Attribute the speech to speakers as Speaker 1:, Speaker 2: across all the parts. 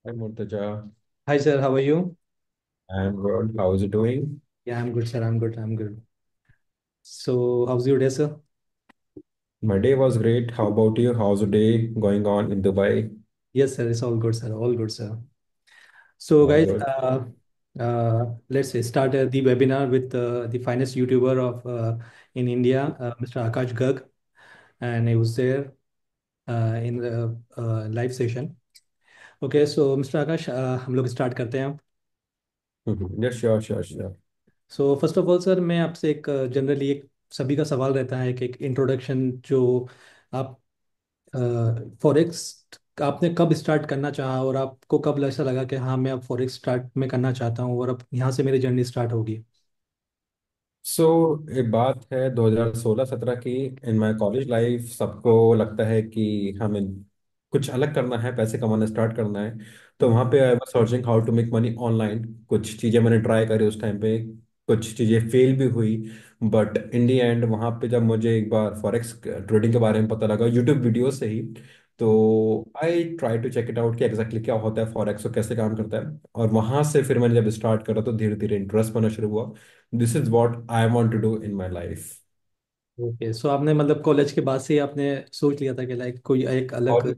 Speaker 1: Hi Murtaja,
Speaker 2: Hi sir, how are you?
Speaker 1: I'm good. How is it doing?
Speaker 2: Yeah, I'm good, sir. I'm good. I'm good. So, how's your day, sir?
Speaker 1: My day was great. How about you? How's the day going on in Dubai?
Speaker 2: Yes, sir. It's all good, sir. All good, sir. So,
Speaker 1: All
Speaker 2: guys,
Speaker 1: good.
Speaker 2: let's say start the webinar with the finest YouTuber of in India, Mr. Akash Garg, and he was there in the live session. Okay, so Mr. Akash, हम लोग start करते हैं.
Speaker 1: Yeah, sure, sure, sure.
Speaker 2: So first of all sir, मैं आपसे एक generally एक सभी का सवाल रहता है कि एक इंट्रोडक्शन जो आप फॉरेक्स आपने कब स्टार्ट करना चाहा और आपको कब ऐसा लगा कि हाँ मैं अब फॉरेक्स स्टार्ट में करना चाहता हूँ और अब यहाँ से मेरी जर्नी स्टार्ट होगी.
Speaker 1: सो एक बात है 2016-17 की। इन माय कॉलेज लाइफ सबको लगता है कि हमें कुछ अलग करना है, पैसे कमाना स्टार्ट करना है। तो वहाँ पे I was searching how to make money online. कुछ चीज़ें मैंने ट्राई करी उस टाइम पे, कुछ चीज़ें फेल भी हुई। बट इन दी एंड वहाँ पे जब मुझे एक बार फॉरेक्स ट्रेडिंग के बारे में पता लगा यूट्यूब वीडियो से ही, तो I try to check it out कि एग्जैक्टली क्या होता है फॉरेक्स और कैसे काम करता है। और वहाँ से फिर मैंने जब स्टार्ट करा तो धीरे धीरे इंटरेस्ट बनना शुरू हुआ। This is what I want to do in my life.
Speaker 2: Okay, so आपने मतलब कॉलेज के बाद से ही आपने सोच लिया था कि लाइक कोई एक अलग.
Speaker 1: और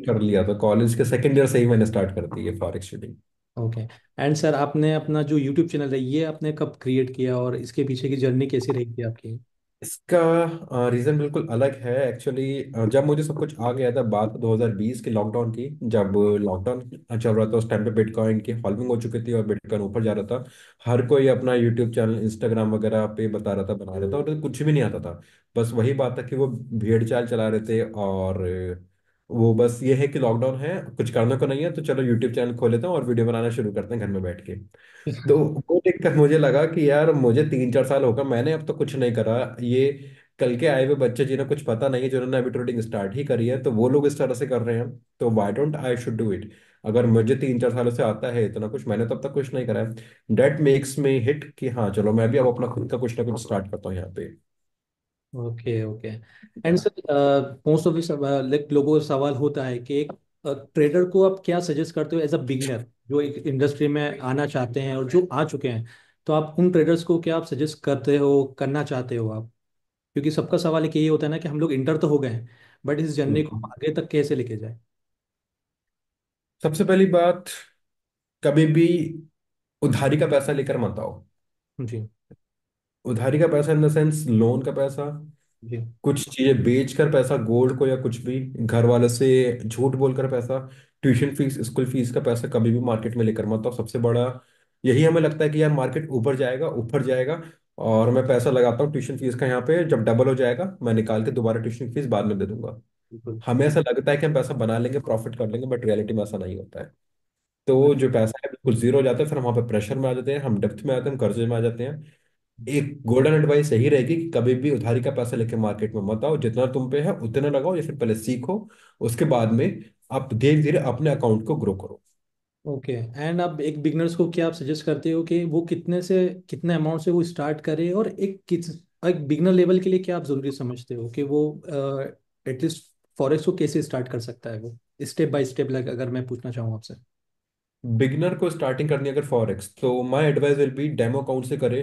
Speaker 1: कर लिया तो कॉलेज के सेकेंड ईयर से ही मैंने स्टार्ट कर दी है forex trading.
Speaker 2: Okay. And sir, आपने अपना जो यूट्यूब चैनल है ये आपने कब क्रिएट किया और इसके पीछे की जर्नी कैसी रही थी आपकी?
Speaker 1: इसका रीज़न बिल्कुल अलग है एक्चुअली। जब मुझे सब कुछ आ गया था, बात 2020 के लॉकडाउन की, जब लॉकडाउन चल रहा था उस टाइम पे बिटकॉइन की हॉल्विंग हो चुकी थी और बिटकॉइन ऊपर जा रहा था। हर कोई अपना यूट्यूब चैनल इंस्टाग्राम वगैरह पे बता रहा था, बना रहा था, और कुछ भी नहीं आता था। बस वही बात है कि वो भेड़ चाल चला रहे थे। और वो बस ये है कि लॉकडाउन है, कुछ करने को नहीं है, तो चलो यूट्यूब चैनल खोल लेते हैं और वीडियो बनाना शुरू करते हैं घर में बैठ के। तो वो देखकर मुझे लगा कि यार मुझे 3-4 साल होगा, मैंने अब तो कुछ नहीं करा। ये कल के आए हुए बच्चे जिन्हें कुछ पता नहीं है, जिन्होंने अभी ट्रेडिंग स्टार्ट ही करी है, तो वो लोग इस तरह से कर रहे हैं। तो why don't I should do it. अगर मुझे 3-4 सालों से आता है इतना कुछ, मैंने तब तक कुछ नहीं करा है। डेट मेक्स मी हिट कि हाँ चलो मैं भी अब अपना खुद का कुछ ना कुछ स्टार्ट करता हूँ यहाँ पे।
Speaker 2: Okay, okay. And sir, most of like लोगों का सवाल होता है कि एक ट्रेडर को आप क्या सजेस्ट करते हो एज अ बिगनर जो एक इंडस्ट्री में आना चाहते हैं और जो आ चुके हैं. तो आप उन ट्रेडर्स को क्या आप सजेस्ट करते हो, करना चाहते हो आप? क्योंकि सबका सवाल एक यही होता है ना कि हम लोग इंटर तो हो गए हैं, बट इस जर्नी को
Speaker 1: हम्म।
Speaker 2: आगे तक कैसे लेके जाए.
Speaker 1: सबसे पहली बात, कभी भी उधारी का पैसा लेकर मत आओ।
Speaker 2: जी.
Speaker 1: उधारी का पैसा इन द सेंस लोन का पैसा,
Speaker 2: जी.
Speaker 1: कुछ चीजें बेचकर पैसा, गोल्ड को या कुछ भी, घर वाले से झूठ बोलकर पैसा, ट्यूशन फीस, स्कूल फीस का पैसा कभी भी मार्केट में लेकर मत आओ। सबसे बड़ा यही हमें लगता है कि यार मार्केट ऊपर जाएगा ऊपर जाएगा, और मैं पैसा लगाता हूँ ट्यूशन फीस का, यहाँ पे जब डबल हो जाएगा मैं निकाल के दोबारा ट्यूशन फीस बाद में दे दूंगा।
Speaker 2: बिल्कुल.
Speaker 1: हमें ऐसा लगता है कि हम पैसा बना लेंगे, प्रॉफिट कर लेंगे, बट रियलिटी में ऐसा नहीं होता है। तो जो पैसा है बिल्कुल जीरो हो जाता है, फिर हम वहाँ पे प्रेशर में आ जाते हैं, हम डेप्थ में आते हैं, हम कर्जे में आ जाते हैं। एक गोल्डन एडवाइस यही रहेगी कि कभी भी उधारी का पैसा लेके मार्केट में मत आओ। जितना तुम पे है उतना लगाओ, या फिर पहले सीखो, उसके बाद में आप धीरे धीरे अपने अकाउंट को ग्रो करो।
Speaker 2: ओके. एंड आप एक बिगनर्स को क्या आप सजेस्ट करते हो कि वो कितने से कितने अमाउंट से वो स्टार्ट करे और एक बिगनर लेवल के लिए क्या आप जरूरी समझते हो कि वो एटलीस्ट फॉरेक्स को कैसे स्टार्ट कर सकता है वो, स्टेप बाय स्टेप, लाइक अगर मैं पूछना चाहूँ आपसे.
Speaker 1: बिगिनर को स्टार्टिंग करनी है अगर फॉरेक्स, तो my advice will be demo account से करे।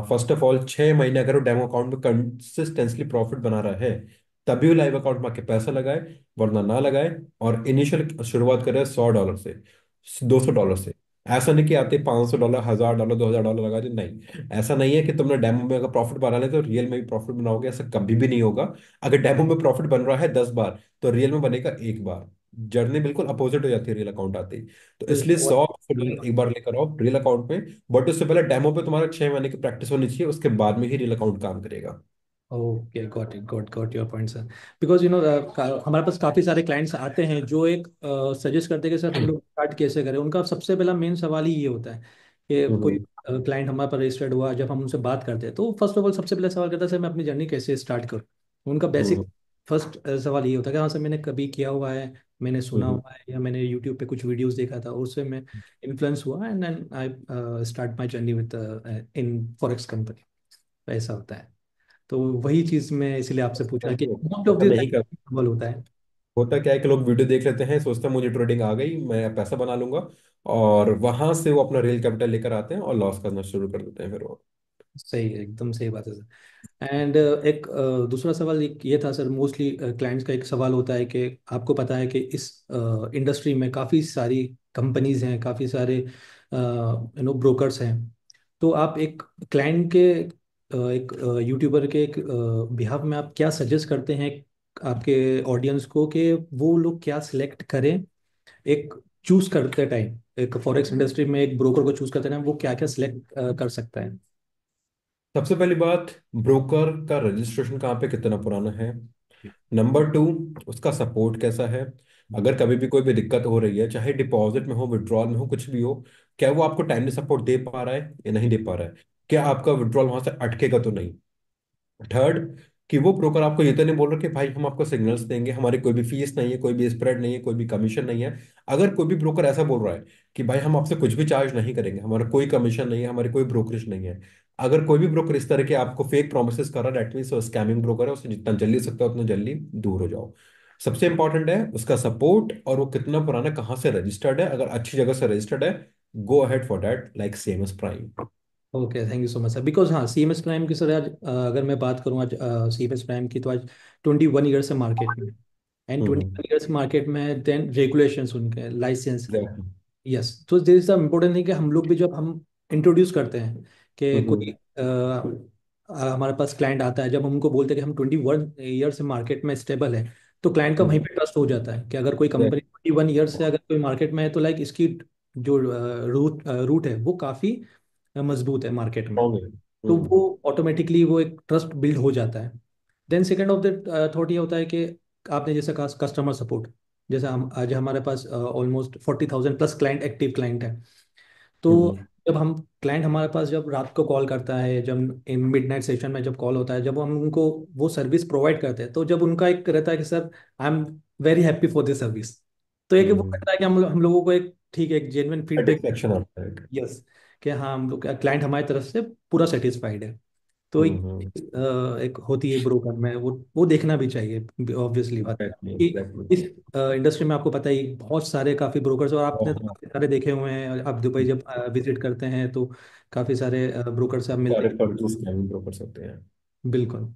Speaker 1: फर्स्ट ऑफ ऑल 6 महीने अगर वो डेमो अकाउंट में कंसिस्टेंटली प्रॉफिट बना रहा है, तभी वो लाइव अकाउंट में आके पैसा लगाए, वरना ना लगाए। और इनिशियल शुरुआत करे $100 से, $200 से। ऐसा नहीं कि आते $500, $1000, $2000 लगा दे, नहीं। ऐसा नहीं है कि तुमने डेमो में अगर प्रॉफिट बना ले तो रियल में भी प्रॉफिट बनाओगे, ऐसा कभी भी नहीं होगा। अगर डेमो में प्रॉफिट बन रहा है 10 बार, तो रियल में बनेगा एक बार। जर्नी बिल्कुल अपोजिट हो जाती है रियल अकाउंट आते ही। तो इसलिए $100 एक बार लेकर आओ रियल अकाउंट में। बट उससे पहले डेमो पे तुम्हारा 6 महीने की प्रैक्टिस होनी चाहिए, उसके बाद में ही रियल अकाउंट काम करेगा।
Speaker 2: Okay, got it, got your point sir. Because हमारे पास काफ़ी सारे क्लाइंट्स आते हैं जो एक सजेस्ट करते हैं कि सर हम लोग स्टार्ट कैसे करें. उनका सबसे पहला मेन सवाल ही ये होता है कि कोई
Speaker 1: हम्म।
Speaker 2: क्लाइंट हमारे पास रजिस्टर्ड हुआ, जब हम उनसे बात करते हैं तो फर्स्ट ऑफ ऑल सबसे पहले सवाल करता है सर मैं अपनी जर्नी कैसे स्टार्ट करूँ. उनका बेसिक
Speaker 1: हम्म।
Speaker 2: फर्स्ट सवाल ये होता है कि हाँ सर मैंने कभी किया हुआ है, मैंने सुना
Speaker 1: हम्म।
Speaker 2: हुआ है या मैंने यूट्यूब पे कुछ वीडियोस देखा था उससे मैं इन्फ्लुएंस हुआ and then I start my journey with in forex company. ऐसा होता है. तो वही चीज मैं इसलिए आपसे पूछा कि मोस्ट ऑफ
Speaker 1: ऐसा
Speaker 2: द
Speaker 1: नहीं कर।
Speaker 2: टाइम होता है.
Speaker 1: होता क्या है कि लोग वीडियो देख लेते हैं, सोचते हैं मुझे ट्रेडिंग आ गई, मैं पैसा बना लूंगा, और वहां से वो अपना रियल कैपिटल लेकर आते हैं और लॉस करना शुरू कर देते हैं फिर वो।
Speaker 2: सही है, एकदम सही बात है सर। एंड एक दूसरा सवाल एक ये था सर, मोस्टली क्लाइंट्स का एक सवाल होता है कि आपको पता है कि इस इंडस्ट्री में काफ़ी सारी कंपनीज हैं, काफ़ी सारे ब्रोकर्स हैं। तो आप एक क्लाइंट के एक यूट्यूबर के एक बिहाफ में आप क्या सजेस्ट करते हैं आपके ऑडियंस को कि वो लोग क्या सिलेक्ट करें एक चूज करते टाइम, एक फॉरेक्स इंडस्ट्री में एक ब्रोकर को चूज करते टाइम वो क्या क्या सिलेक्ट कर सकता है?
Speaker 1: सबसे पहली बात, ब्रोकर का रजिस्ट्रेशन कहाँ पे कितना पुराना है। नंबर टू, उसका सपोर्ट कैसा है। अगर कभी भी कोई भी दिक्कत हो रही है, चाहे डिपॉजिट में हो, विड्रॉल में हो, कुछ भी हो, क्या वो आपको टाइमली सपोर्ट दे पा रहा है या नहीं दे पा रहा है। क्या आपका विड्रॉल वहां से अटकेगा तो नहीं। थर्ड, कि वो ब्रोकर आपको ये तो नहीं बोल रहा कि भाई हम आपको सिग्नल्स देंगे, हमारी कोई भी फीस नहीं है, कोई भी स्प्रेड नहीं है, कोई भी कमीशन नहीं है। अगर कोई भी ब्रोकर ऐसा बोल रहा है कि भाई हम आपसे कुछ भी चार्ज नहीं करेंगे, हमारा कोई कमीशन नहीं है, हमारी कोई ब्रोकरेज नहीं है, अगर कोई भी ब्रोकर इस तरह के आपको फेक प्रोमिस कर रहा है, दैट मीन्स वो स्कैमिंग ब्रोकर है, उससे जितना जल्दी सकता है उतना जल्दी दूर हो जाओ। सबसे इंपॉर्टेंट है उसका सपोर्ट और वो कितना पुराना, कहाँ से रजिस्टर्ड है। अगर अच्छी जगह से रजिस्टर्ड है, go ahead for that, like same S prime.
Speaker 2: Okay, thank you so much sir. Because हाँ, सी एम एस प्राइम की सर आज अगर मैं बात करूँ आज सी एम एस प्राइम की, तो आज 21 ईयर्स है मार्केट में। And twenty
Speaker 1: hmm.
Speaker 2: One years market में, देन रेगुलेशंस उनके लाइसेंस।
Speaker 1: एग्जैक्टली।
Speaker 2: यस, तो this is the important thing कि हम लोग भी जब हम इंट्रोड्यूस करते हैं कि कोई
Speaker 1: हम्म।
Speaker 2: हमारे पास क्लाइंट आता है, जब हम उनको बोलते हैं कि हम 21 ईयर से मार्केट में स्टेबल है, तो क्लाइंट का वहीं पे ट्रस्ट हो जाता है कि अगर कोई कंपनी 21 ईयर से अगर कोई मार्केट में है तो लाइक इसकी जो रूट है वो काफ़ी मजबूत है मार्केट में।
Speaker 1: स्ट्रॉन्ग है।
Speaker 2: तो वो ऑटोमेटिकली वो एक ट्रस्ट बिल्ड हो जाता है। Then second of the thought ये होता है कि आपने जैसे कहा कस्टमर सपोर्ट, जैसे हम आज हमारे पास almost 40,000 plus client, active client है। तो
Speaker 1: हम्म।
Speaker 2: जब हम क्लाइंट हमारे पास जब रात को कॉल करता है, जब इन मिडनाइट सेशन में जब कॉल होता है, जब हम उनको वो सर्विस प्रोवाइड करते हैं, तो जब उनका एक रहता है कि sir I am very happy for this service, तो एक वो
Speaker 1: हम्म।
Speaker 2: कहता है कि हम लोगों को एक ठीक है, एक जेन्युइन फीडबैक।
Speaker 1: सेटिस्फेक्शन आता है एक।
Speaker 2: यस, कि हाँ हम लोग क्लाइंट हमारी तरफ से पूरा सेटिस्फाइड है। तो एक
Speaker 1: हम्म।
Speaker 2: एक होती है ब्रोकर में, वो देखना भी चाहिए, ऑब्वियसली बात है
Speaker 1: एग्जैक्टली
Speaker 2: कि
Speaker 1: एग्जैक्टली।
Speaker 2: इस इंडस्ट्री में आपको पता ही बहुत सारे काफ़ी ब्रोकर्स, और आपने तो
Speaker 1: बहुत
Speaker 2: काफ़ी सारे देखे हुए हैं, आप दुबई जब विजिट करते हैं तो काफ़ी सारे ब्रोकर से आप मिलते
Speaker 1: सारे
Speaker 2: हैं।
Speaker 1: फर्जी स्कैमिंग ब्रोकर्स होते हैं।
Speaker 2: बिल्कुल।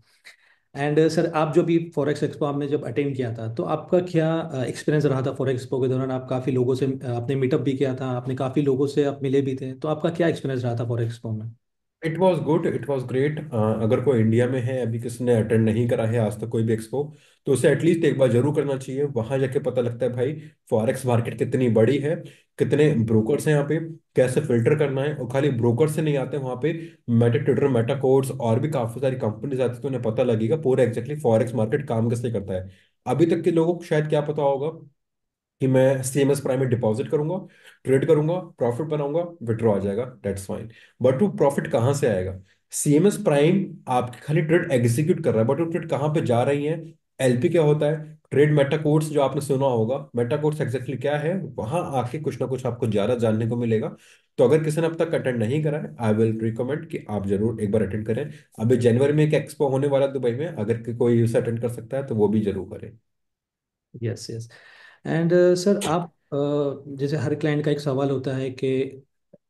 Speaker 2: एंड सर, आप जो भी फॉरेक्स एक्सपो आपने जब अटेंड किया था, तो आपका क्या एक्सपीरियंस रहा था फॉरेक्स एक्सपो के दौरान? आप काफ़ी लोगों से आपने मीटअप भी किया था, आपने काफ़ी लोगों से आप मिले भी थे, तो आपका क्या एक्सपीरियंस रहा था फॉरेक्स एक्सपो में?
Speaker 1: It was good, it was great. अगर कोई इंडिया में है, अभी किसी ने अटेंड नहीं करा है आज तक कोई भी एक्सपो, तो उसे एटलीस्ट एक बार जरूर करना चाहिए। वहां जाके पता लगता है भाई फॉरेक्स मार्केट कितनी बड़ी है, कितने ब्रोकर्स हैं यहाँ पे, कैसे फिल्टर करना है। और खाली ब्रोकर से नहीं आते वहाँ पे, मेटा ट्विटर, मेटा कोड्स और भी काफी सारी कंपनीज आती है, तो उन्हें पता लगेगा पूरा एग्जैक्टली फॉरेक्स मार्केट काम कैसे करता है। अभी तक के लोगों को शायद क्या पता होगा कि मैं सीएमएस प्राइम में डिपॉजिट करूंगा, ट्रेड करूंगा, प्रॉफिट बनाऊंगा, विड्रॉ आ जाएगा, दैट्स फाइन। बट वो प्रॉफिट कहाँ से आएगा। सीएमएस प्राइम आपकी खाली ट्रेड एग्जीक्यूट कर रहा है, बट वो ट्रेड कहाँ पे जा रही है। एलपी क्या होता है, ट्रेड मेटा कोड्स जो आपने सुना होगा, मेटा कोड्स एग्जैक्टली क्या है, वहां आके कुछ ना कुछ आपको ज्यादा जानने को मिलेगा। तो अगर किसी ने अब तक अटेंड नहीं करा है, आई विल रिकमेंड कि आप जरूर एक बार अटेंड करें। अभी जनवरी में एक एक्सपो होने वाला है दुबई में, अगर कोई उसे अटेंड कर सकता है तो वो भी जरूर करें।
Speaker 2: Yes yes. एंड सर, आप जैसे हर क्लाइंट का एक सवाल होता है कि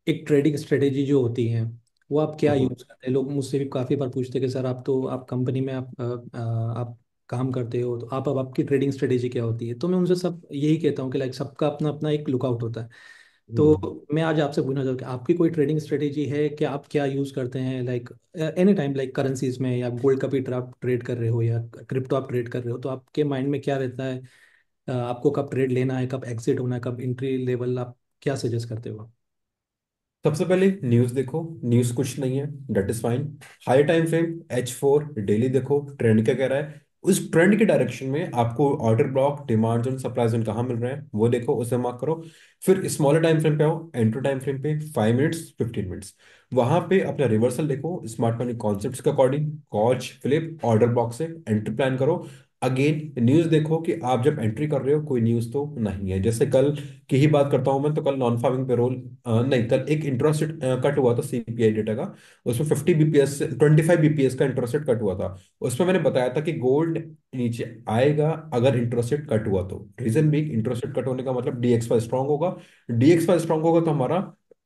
Speaker 2: एक ट्रेडिंग स्ट्रेटेजी जो होती है वो आप क्या
Speaker 1: हम्म।
Speaker 2: यूज़ करते हैं? लोग मुझसे भी काफ़ी बार पूछते हैं कि सर आप तो आप कंपनी में आप काम करते हो, तो आप अब आपकी ट्रेडिंग स्ट्रेटेजी क्या होती है? तो मैं उनसे सब यही कहता हूँ कि लाइक सबका अपना अपना एक लुकआउट होता है।
Speaker 1: हम्म।
Speaker 2: तो मैं आज आपसे पूछना चाहूँ कि आपकी कोई ट्रेडिंग स्ट्रेटेजी है कि आप क्या यूज़ करते हैं, like any time, like currencies में, या गोल्ड का भी आप ट्रेड कर रहे हो या क्रिप्टो आप ट्रेड कर रहे हो, तो आपके माइंड में क्या रहता है? आपको कब ट्रेड लेना है, कब एग्जिट होना है, कब एंट्री लेवल, आप क्या सजेस्ट करते हो?
Speaker 1: सबसे पहले न्यूज देखो, न्यूज कुछ नहीं है, that is fine. High time frame H4 daily देखो, ट्रेंड क्या कह रहा है, उस ट्रेंड के डायरेक्शन में आपको order block, demand zone, supply zone कहाँ मिल रहे हैं वो देखो, उसे मार्क करो। फिर स्मॉलर टाइम फ्रेम पे आओ, एंट्री टाइम फ्रेम पे 5 मिनट्स, 15 मिनट्स, वहां पे अपना रिवर्सल देखो, स्मार्ट मनी कॉन्सेप्ट्स के अकॉर्डिंग, कॉच फ्लिप ऑर्डर ब्लॉक से एंट्री प्लान करो। अगेन न्यूज देखो कि आप जब एंट्री कर रहे हो कोई न्यूज तो नहीं है। जैसे कल की ही बात करता हूं मैं, तो कल नॉन फार्मिंग पेरोल, नहीं, कल एक इंटरेस्ट कट हुआ था सीपीआई डेटा का। उसमें 50 बीपीएस से 25 बीपीएस का इंटरेस्ट रेट कट हुआ था। उसमें मैंने बताया था कि गोल्ड नीचे आएगा अगर इंटरेस्ट रेट कट हुआ तो। रीजन भी, इंटरेस्ट रेट कट होने का मतलब डीएक्स स्ट्रांग होगा। डीएक्स स्ट्रांग होगा तो हमारा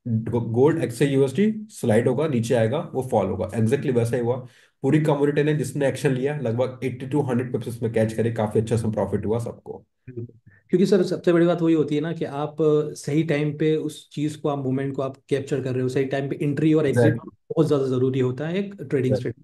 Speaker 1: गोल्ड एक्स यूएसडी स्लाइड होगा, नीचे आएगा, वो फॉल होगा। एग्जैक्टली वैसा ही हुआ। पूरी कम्युनिटी ने जिसने एक्शन लिया लगभग 80 to 100 पिप्स में कैच करे, काफी अच्छा सा प्रॉफिट हुआ सबको।
Speaker 2: बिल्कुल। क्योंकि सर सबसे बड़ी बात वही होती है ना कि आप सही टाइम पे उस चीज को, आप मूवमेंट को आप कैप्चर कर रहे हो, सही टाइम पे एंट्री और एग्जिट
Speaker 1: एग्जैक्टली।
Speaker 2: बहुत ज्यादा जरूरी होता है एक ट्रेडिंग स्ट्रेटजी।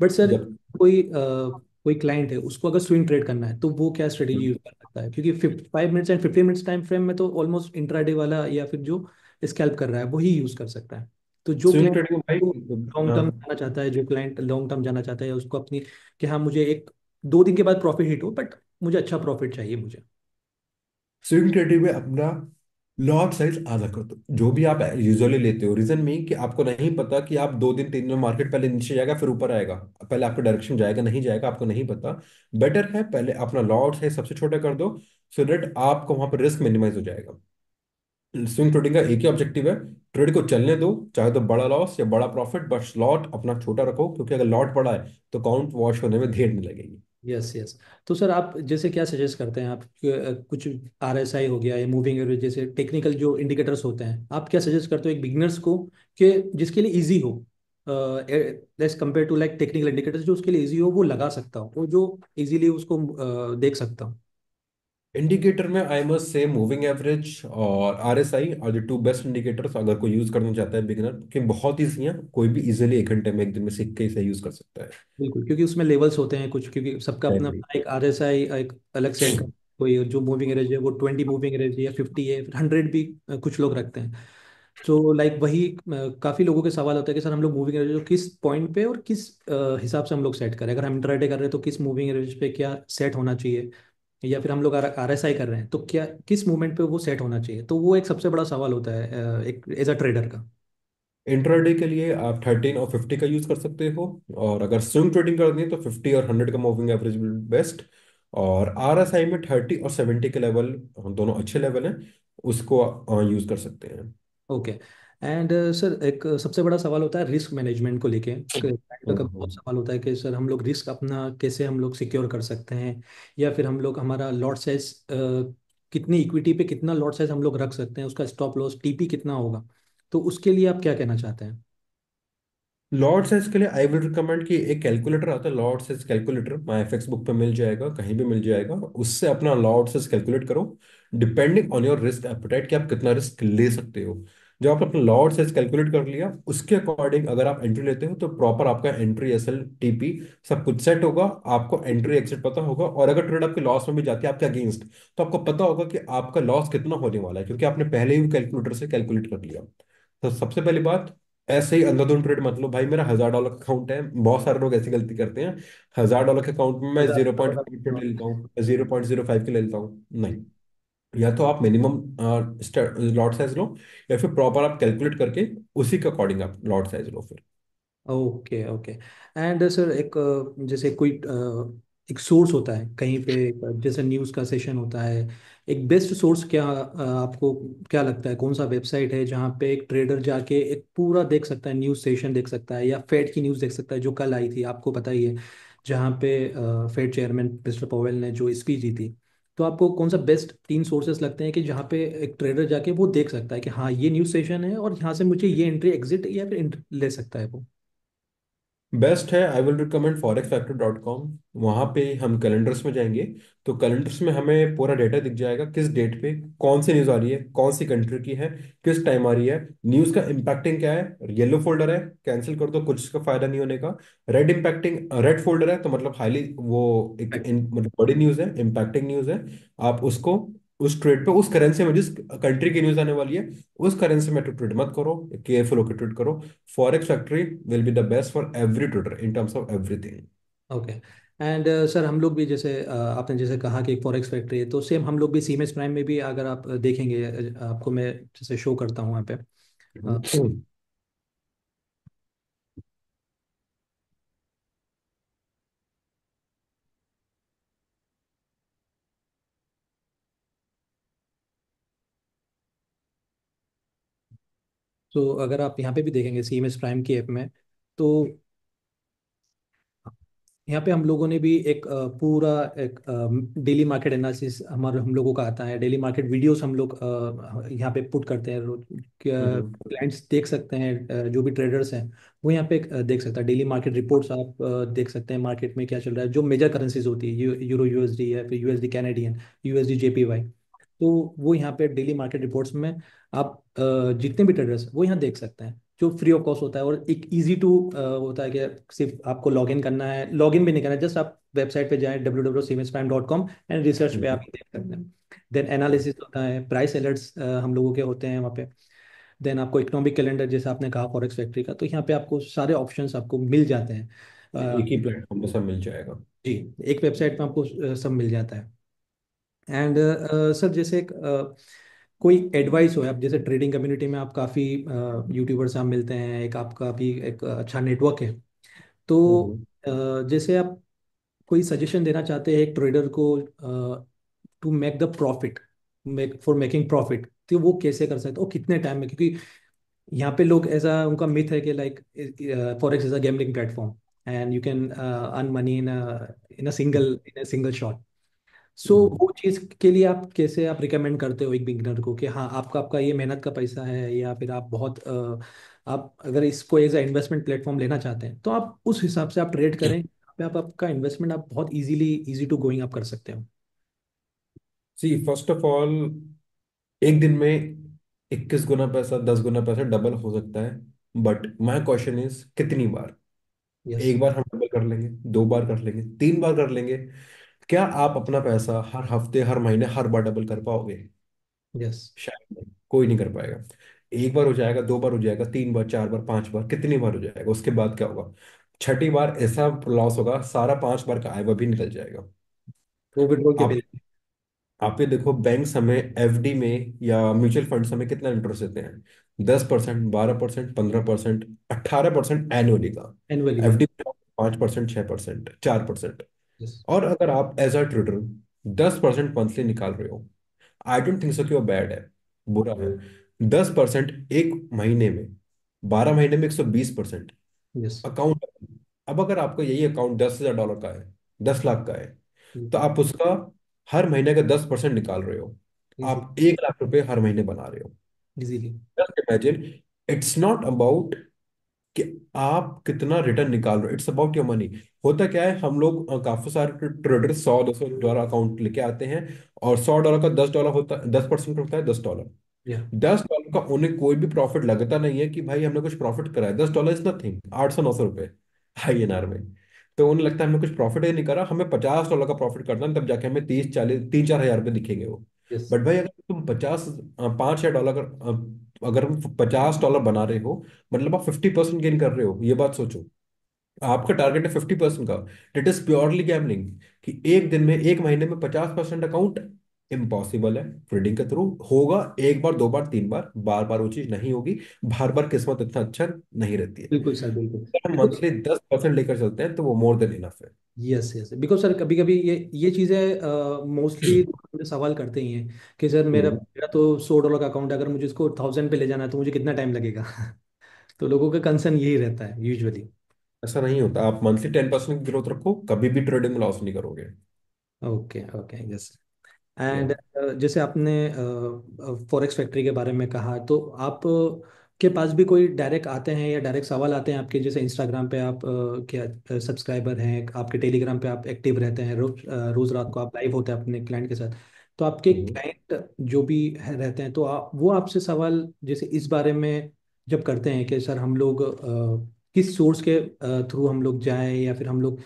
Speaker 2: बट सर
Speaker 1: जब
Speaker 2: कोई क्लाइंट है, उसको अगर स्विंग ट्रेड करना है तो वो क्या स्ट्रेटेजी यूज कर सकता है? क्योंकि 5 minutes and 15 minutes time frame में तो ऑलमोस्ट इंट्राडे वाला या फिर जो स्कैल्प कर रहा है वही यूज कर सकता है। तो जो
Speaker 1: स्विंग
Speaker 2: क्लाइंट
Speaker 1: ट्रेडिंग भाई,
Speaker 2: लॉन्ग टर्म जाना चाहता है, जो क्लाइंट लॉन्ग टर्म जाना चाहता है, उसको अपनी कि हाँ मुझे एक 2 दिन के बाद प्रॉफिट हिट हो, बट मुझे अच्छा प्रॉफिट चाहिए मुझे।
Speaker 1: स्विंग ट्रेडिंग में अपना लॉट साइज आधा कर दो जो भी आप यूजुअली लेते हो। रीजन में कि आपको नहीं पता कि आप 2 दिन 3 दिन में मार्केट पहले नीचे जाएगा फिर ऊपर आएगा, पहले आपका डायरेक्शन जाएगा नहीं जाएगा आपको नहीं पता। बेटर है पहले अपना लॉट साइज सबसे छोटा कर दो, सो दैट आपको वहां पर रिस्क मिनिमाइज हो जाएगा। स्विंग ट्रेडिंग का एक ही ऑब्जेक्टिव है, ट्रेड को चलने दो, चाहे तो बड़ा लॉस या बड़ा प्रॉफिट, बस लॉट अपना छोटा रखो, क्योंकि अगर लॉट बड़ा है तो काउंट वॉश होने में देर नहीं लगेगी।
Speaker 2: Yes yes. तो सर आप जैसे क्या सजेस्ट करते हैं आप कुछ RSI हो गया या मूविंग एवरेज जैसे टेक्निकल जो इंडिकेटर्स होते हैं, आप क्या सजेस्ट करते हो एक बिगनर्स को कि जिसके लिए इजी हो, as compare to like technical indicators, जो उसके लिए इजी हो वो लगा सकता हो, वो जो इजीली उसको देख सकता हो?
Speaker 1: इंडिकेटर में I must say moving average और आरएसआई और जो टू बेस्ट इंडिकेटर्स अगर कोई यूज करना चाहता है बिगिनर, कि बहुत ईजी हैं, कोई भी इजीली 1 घंटे में 1 दिन में सीख के इसे यूज कर सकता है।
Speaker 2: बिल्कुल, क्योंकि उसमें लेवल्स होते हैं कुछ, क्योंकि सबका अपना
Speaker 1: Exactly.
Speaker 2: अपना एक RSI एक अलग सेट का, कोई जो मूविंग एवरेज है वो 20 मूविंग एवरेज है या 50 है, फिर 100 भी कुछ लोग रखते हैं। तो लाइक वही काफ़ी लोगों के सवाल होता है कि सर हम लोग मूविंग एवरेज किस पॉइंट पे और किस हिसाब से हम लोग सेट करें, अगर हम इंट्राडे कर रहे हैं तो किस मूविंग एवरेज पे क्या सेट होना चाहिए, या फिर हम लोग RSI कर रहे हैं तो क्या किस मूवमेंट पे वो सेट होना चाहिए? तो वो एक सबसे बड़ा सवाल होता है एक एज अ ट्रेडर का।
Speaker 1: इंट्राडे के लिए आप 13 और 50 का यूज कर सकते हो, और अगर स्विंग ट्रेडिंग करनी है तो 50 और 100 का मूविंग एवरेज बेस्ट। और आरएसआई में 30 और 70 के लेवल दोनों अच्छे लेवल हैं, उसको यूज कर सकते हैं।
Speaker 2: ओके। एंड सर एक सबसे बड़ा सवाल होता है रिस्क मैनेजमेंट को लेके, क्लाइंट का कभी बहुत
Speaker 1: हम्म।
Speaker 2: सवाल होता है कि सर हम लोग रिस्क अपना कैसे हम लोग सिक्योर कर सकते हैं, या फिर हम लोग हमारा लॉट साइज कितनी इक्विटी पे कितना लॉट साइज हम लोग रख सकते हैं, उसका स्टॉप लॉस TP कितना होगा? तो उसके लिए आप क्या कहना चाहते हैं?
Speaker 1: लॉर्ड साइज के लिए आई विल रिकमेंड कि एक कैलकुलेटर आता है, लॉर्ड साइज कैलकुलेटर, माई एफ एक्स बुक पे मिल जाएगा, कहीं भी मिल जाएगा। उससे अपना लॉर्ड साइज कैलकुलेट करो, depending on your risk appetite कि आप कितना रिस्क ले सकते हो। जब आप अपना लॉर्ड साइज कैलकुलेट कर लिया उसके अकॉर्डिंग अगर आप एंट्री लेते हो तो प्रॉपर आपका एंट्री एसएल टीपी सब कुछ सेट होगा, आपको एंट्री एग्जिट पता होगा। और अगर ट्रेड आपके लॉस में भी जाती है आपके अगेंस्ट, तो आपको पता होगा कि आपका लॉस कितना होने वाला है, क्योंकि आपने पहले ही कैलकुलेटर से कैलकुलेट कर लिया। तो सबसे पहली बात, ऐसे ही अंधाधुंध ट्रेड मत लो भाई, मेरा $1000 का अकाउंट है, बहुत सारे लोग ऐसी गलती करते हैं। $1000 के अकाउंट में मैं
Speaker 2: हजार
Speaker 1: 0.5 पे ले लेता हूँ, 0.05 के ले लेता हूँ, नहीं। या तो आप मिनिमम लॉट साइज लो, या फिर प्रॉपर आप कैलकुलेट करके उसी के अकॉर्डिंग आप लॉट साइज लो फिर।
Speaker 2: Okay okay. एंड सर एक जैसे कोई एक सोर्स होता है कहीं पे, जैसे न्यूज़ का सेशन होता है, एक बेस्ट सोर्स क्या आपको क्या लगता है, कौन सा वेबसाइट है जहाँ पे एक ट्रेडर जाके एक पूरा देख सकता है, न्यूज़ सेशन देख सकता है, या फेड की न्यूज़ देख सकता है जो कल आई थी आपको पता ही है, जहाँ पे फेड चेयरमैन मिस्टर पवेल ने जो स्पीच दी थी? तो आपको कौन सा बेस्ट 3 सोर्सेस लगते हैं कि जहाँ पे एक ट्रेडर जाके वो देख सकता है कि हाँ ये न्यूज़ सेशन है और यहाँ से मुझे ये एंट्री एग्जिट या फिर ले सकता है वो?
Speaker 1: बेस्ट है, आई विल रिकमेंड forexfactor.com। वहाँ पे हम कैलेंडर्स में जाएंगे तो कैलेंडर्स में हमें पूरा डेटा दिख जाएगा, किस डेट पे कौन सी न्यूज़ आ रही है, कौन सी कंट्री की है, किस टाइम आ रही है, न्यूज़ का इम्पैक्टिंग क्या है। येलो फोल्डर है, कैंसिल कर दो, कुछ इसका फायदा नहीं होने का। रेड इम्पैक्टिंग, रेड फोल्डर है तो मतलब हाईली वो मतलब बड़ी न्यूज़ है, इम्पैक्टिंग न्यूज़ है। आप उसको उस ट्रेड पे उस करेंसी में जिस कंट्री की न्यूज़ आने वाली है उस करेंसी में ट्रेड मत करो, केयरफुल होकर ट्रेड करो। Forex factory will be the best for every trader in terms of everything.
Speaker 2: Okay. And sir हम लोग भी जैसे आपने जैसे कहा कि एक फॉरेक्स फैक्ट्री है, तो सेम हम लोग भी सीमेंस प्राइम में भी अगर आप देखेंगे, आपको मैं जैसे शो करता हूँ यहाँ पे। अ, तो अगर आप यहाँ पे भी देखेंगे CMS प्राइम की ऐप में, तो यहाँ पे हम लोगों ने भी एक पूरा एक डेली मार्केट एनालिसिस हमारे हम लोगों का आता है। डेली मार्केट वीडियोस हम लोग यहाँ पे पुट करते हैं रोज।
Speaker 1: हम्म।
Speaker 2: क्लाइंट्स देख सकते हैं, जो भी ट्रेडर्स हैं वो यहाँ पे देख सकता है। डेली मार्केट रिपोर्ट्स आप देख सकते हैं, मार्केट में क्या चल रहा है, जो मेजर करेंसीज होती है, यूरो USD या फिर USD कैनेडियन, USD JPY। तो वो यहाँ पे डेली मार्केट रिपोर्ट्स में आप जितने भी ट्रेडर्स वो यहाँ देख सकते हैं, जो फ्री ऑफ कॉस्ट होता है। और एक इजी टू होता है कि सिर्फ आपको लॉगिन करना है, लॉगिन भी नहीं करना है, जस्ट आप वेबसाइट पे जाएं www.cmsprime.com एंड रिसर्च पे आप
Speaker 1: हम्म।
Speaker 2: देख सकते हैं। देन एनालिसिस होता है, प्राइस अलर्ट्स हम लोगों के होते हैं वहाँ पे। देन आपको इकोनॉमिक कैलेंडर, जैसे आपने कहा फॉरेक्स फैक्ट्री का, तो यहाँ पे आपको सारे ऑप्शंस आपको मिल जाते हैं।
Speaker 1: एक ही प्लेटफॉर्म पे सब मिल जाएगा।
Speaker 2: जी, एक वेबसाइट में आपको सब मिल जाता है। एंड सर, जैसे एक कोई एडवाइस हो, आप जैसे ट्रेडिंग कम्युनिटी में आप काफ़ी यूट्यूबर्स आप मिलते हैं, एक आपका भी एक अच्छा नेटवर्क है। तो
Speaker 1: हम्म।
Speaker 2: जैसे आप कोई सजेशन देना चाहते हैं एक ट्रेडर को to make the profit, for making profit, तो वो कैसे कर सकते हैं और कितने टाइम में? क्योंकि यहाँ पे लोग ऐसा उनका मिथ है कि like forex is a gambling platform and you can earn money in a single shot. So
Speaker 1: hmm.
Speaker 2: वो चीज़ के लिए आप कैसे आप रिकमेंड करते हो एक बिगिनर को कि हाँ, आपका आपका ये मेहनत का पैसा है, या फिर आप बहुत आप अगर इसको एज अ इन्वेस्टमेंट प्लेटफॉर्म लेना चाहते हैं तो आप उस हिसाब से आप ट्रेड करें, यहाँ पे आप आपका इन्वेस्टमेंट आप बहुत इजी टू गोइंग आप कर सकते हो।
Speaker 1: सी फर्स्ट ऑफ ऑल, एक दिन में 21 गुना पैसा, 10 गुना पैसा डबल हो सकता है। बट माई क्वेश्चन इज कितनी बार?
Speaker 2: यस।
Speaker 1: एक बार हम डबल कर लेंगे, 2 बार कर लेंगे, 3 बार कर लेंगे। क्या आप अपना पैसा हर हफ्ते, हर महीने, हर बार डबल कर पाओगे?
Speaker 2: यस।
Speaker 1: शायद नहीं, कोई नहीं कर पाएगा। एक बार हो जाएगा, 2 बार हो जाएगा, 3 बार, 4 बार, 5 बार, कितनी बार हो जाएगा? उसके बाद क्या होगा? छठी बार ऐसा लॉस होगा, सारा 5 बार का आय वो भी निकल जाएगा।
Speaker 2: वो विड्रॉल के
Speaker 1: आप
Speaker 2: बिल।
Speaker 1: आप ये देखो, बैंक हमें एफडी में या म्यूचुअल फंड्स हमें कितना इंटरेस्ट देते हैं? 10%, 12%, 15%, 18% एनुअली का।
Speaker 2: एनुअली में।
Speaker 1: एफडी 5%, 6%, 4%।
Speaker 2: यस।
Speaker 1: और अगर आप एज अ ट्रेडर 10% मंथली निकाल रहे हो, आई डोंट थिंक सो कि वो बैड है, बुरा है। 10% एक महीने में, 12 महीने में 120%।
Speaker 2: यस।
Speaker 1: अकाउंट, अब अगर आपका यही अकाउंट $10,000 का है, 10 लाख का है, तो आप उसका हर महीने का 10% निकाल रहे हो।
Speaker 2: इजी।
Speaker 1: आप 1 लाख रुपए हर महीने बना रहे हो।
Speaker 2: Easily.
Speaker 1: Just imagine, it's not about कि आप कितना रिटर्न निकाल रहे हो, इट्स अबाउट योर मनी। होता क्या है, हम लोग काफी सारे ट्रेडर 100-200 डॉलर अकाउंट लेके आते हैं, और $100 का $10 होता है, 10% होता है $10।
Speaker 2: या।
Speaker 1: $10 का उन्हें कोई भी प्रॉफिट लगता नहीं है कि भाई हमने कुछ प्रॉफिट करा है। $10 इज नथिंग, 800-900 रुपए INR में। तो उन्हें लगता है हमने कुछ प्रॉफिट ही नहीं करा, हमें $50 का प्रॉफिट करना है, तब जाके हमें 30, 40, 3, 4 हज़ार रुपये दिखेंगे वो।
Speaker 2: यस।
Speaker 1: बट भाई अगर तुम 5 या $6 अगर $50 बना रहे हो, मतलब आप 50% गेन कर रहे हो। ये बात सोचो, आपका टारगेट है 50% का। It is purely gambling. कि एक दिन में, एक महीने में 50% अकाउंट इम्पॉसिबल है। ट्रेडिंग के थ्रू होगा, एक बार, 2 बार, 3 बार, बार बार वो चीज नहीं होगी। बार बार किस्मत इतना अच्छा नहीं रहती है।
Speaker 2: बिल्कुल सर, बिल्कुल।
Speaker 1: अगर हम मंथली 10% लेकर चलते हैं तो वो मोर देन इनफ है।
Speaker 2: यस, यस, बिकॉज सर कभी कभी ये चीज़ें मोस्टली मुझे सवाल करते ही हैं कि सर मेरा
Speaker 1: हम्म।
Speaker 2: मेरा तो $100 का अकाउंट है, अगर मुझे इसको 1000 पे ले जाना है तो मुझे कितना टाइम लगेगा? तो लोगों का कंसर्न यही रहता है यूजुअली।
Speaker 1: ऐसा नहीं होता, आप मंथली 10% की ग्रोथ रखो, कभी भी ट्रेडिंग में लॉस नहीं करोगे।
Speaker 2: Okay, okay, yes.
Speaker 1: या
Speaker 2: एंड जैसे आपने फॉरेक्स फैक्ट्री के बारे में कहा, तो आप के पास भी कोई डायरेक्ट आते हैं या डायरेक्ट सवाल आते हैं आपके? जैसे इंस्टाग्राम पे आप क्या सब्सक्राइबर हैं आपके, टेलीग्राम पे आप एक्टिव रहते हैं, रोज रात को आप लाइव होते हैं अपने क्लाइंट के साथ। तो आपके क्लाइंट जो भी रहते हैं, तो वो आपसे सवाल जैसे इस बारे में जब करते हैं कि सर हम लोग किस सोर्स के थ्रू हम लोग जाएं, या फिर हम लोग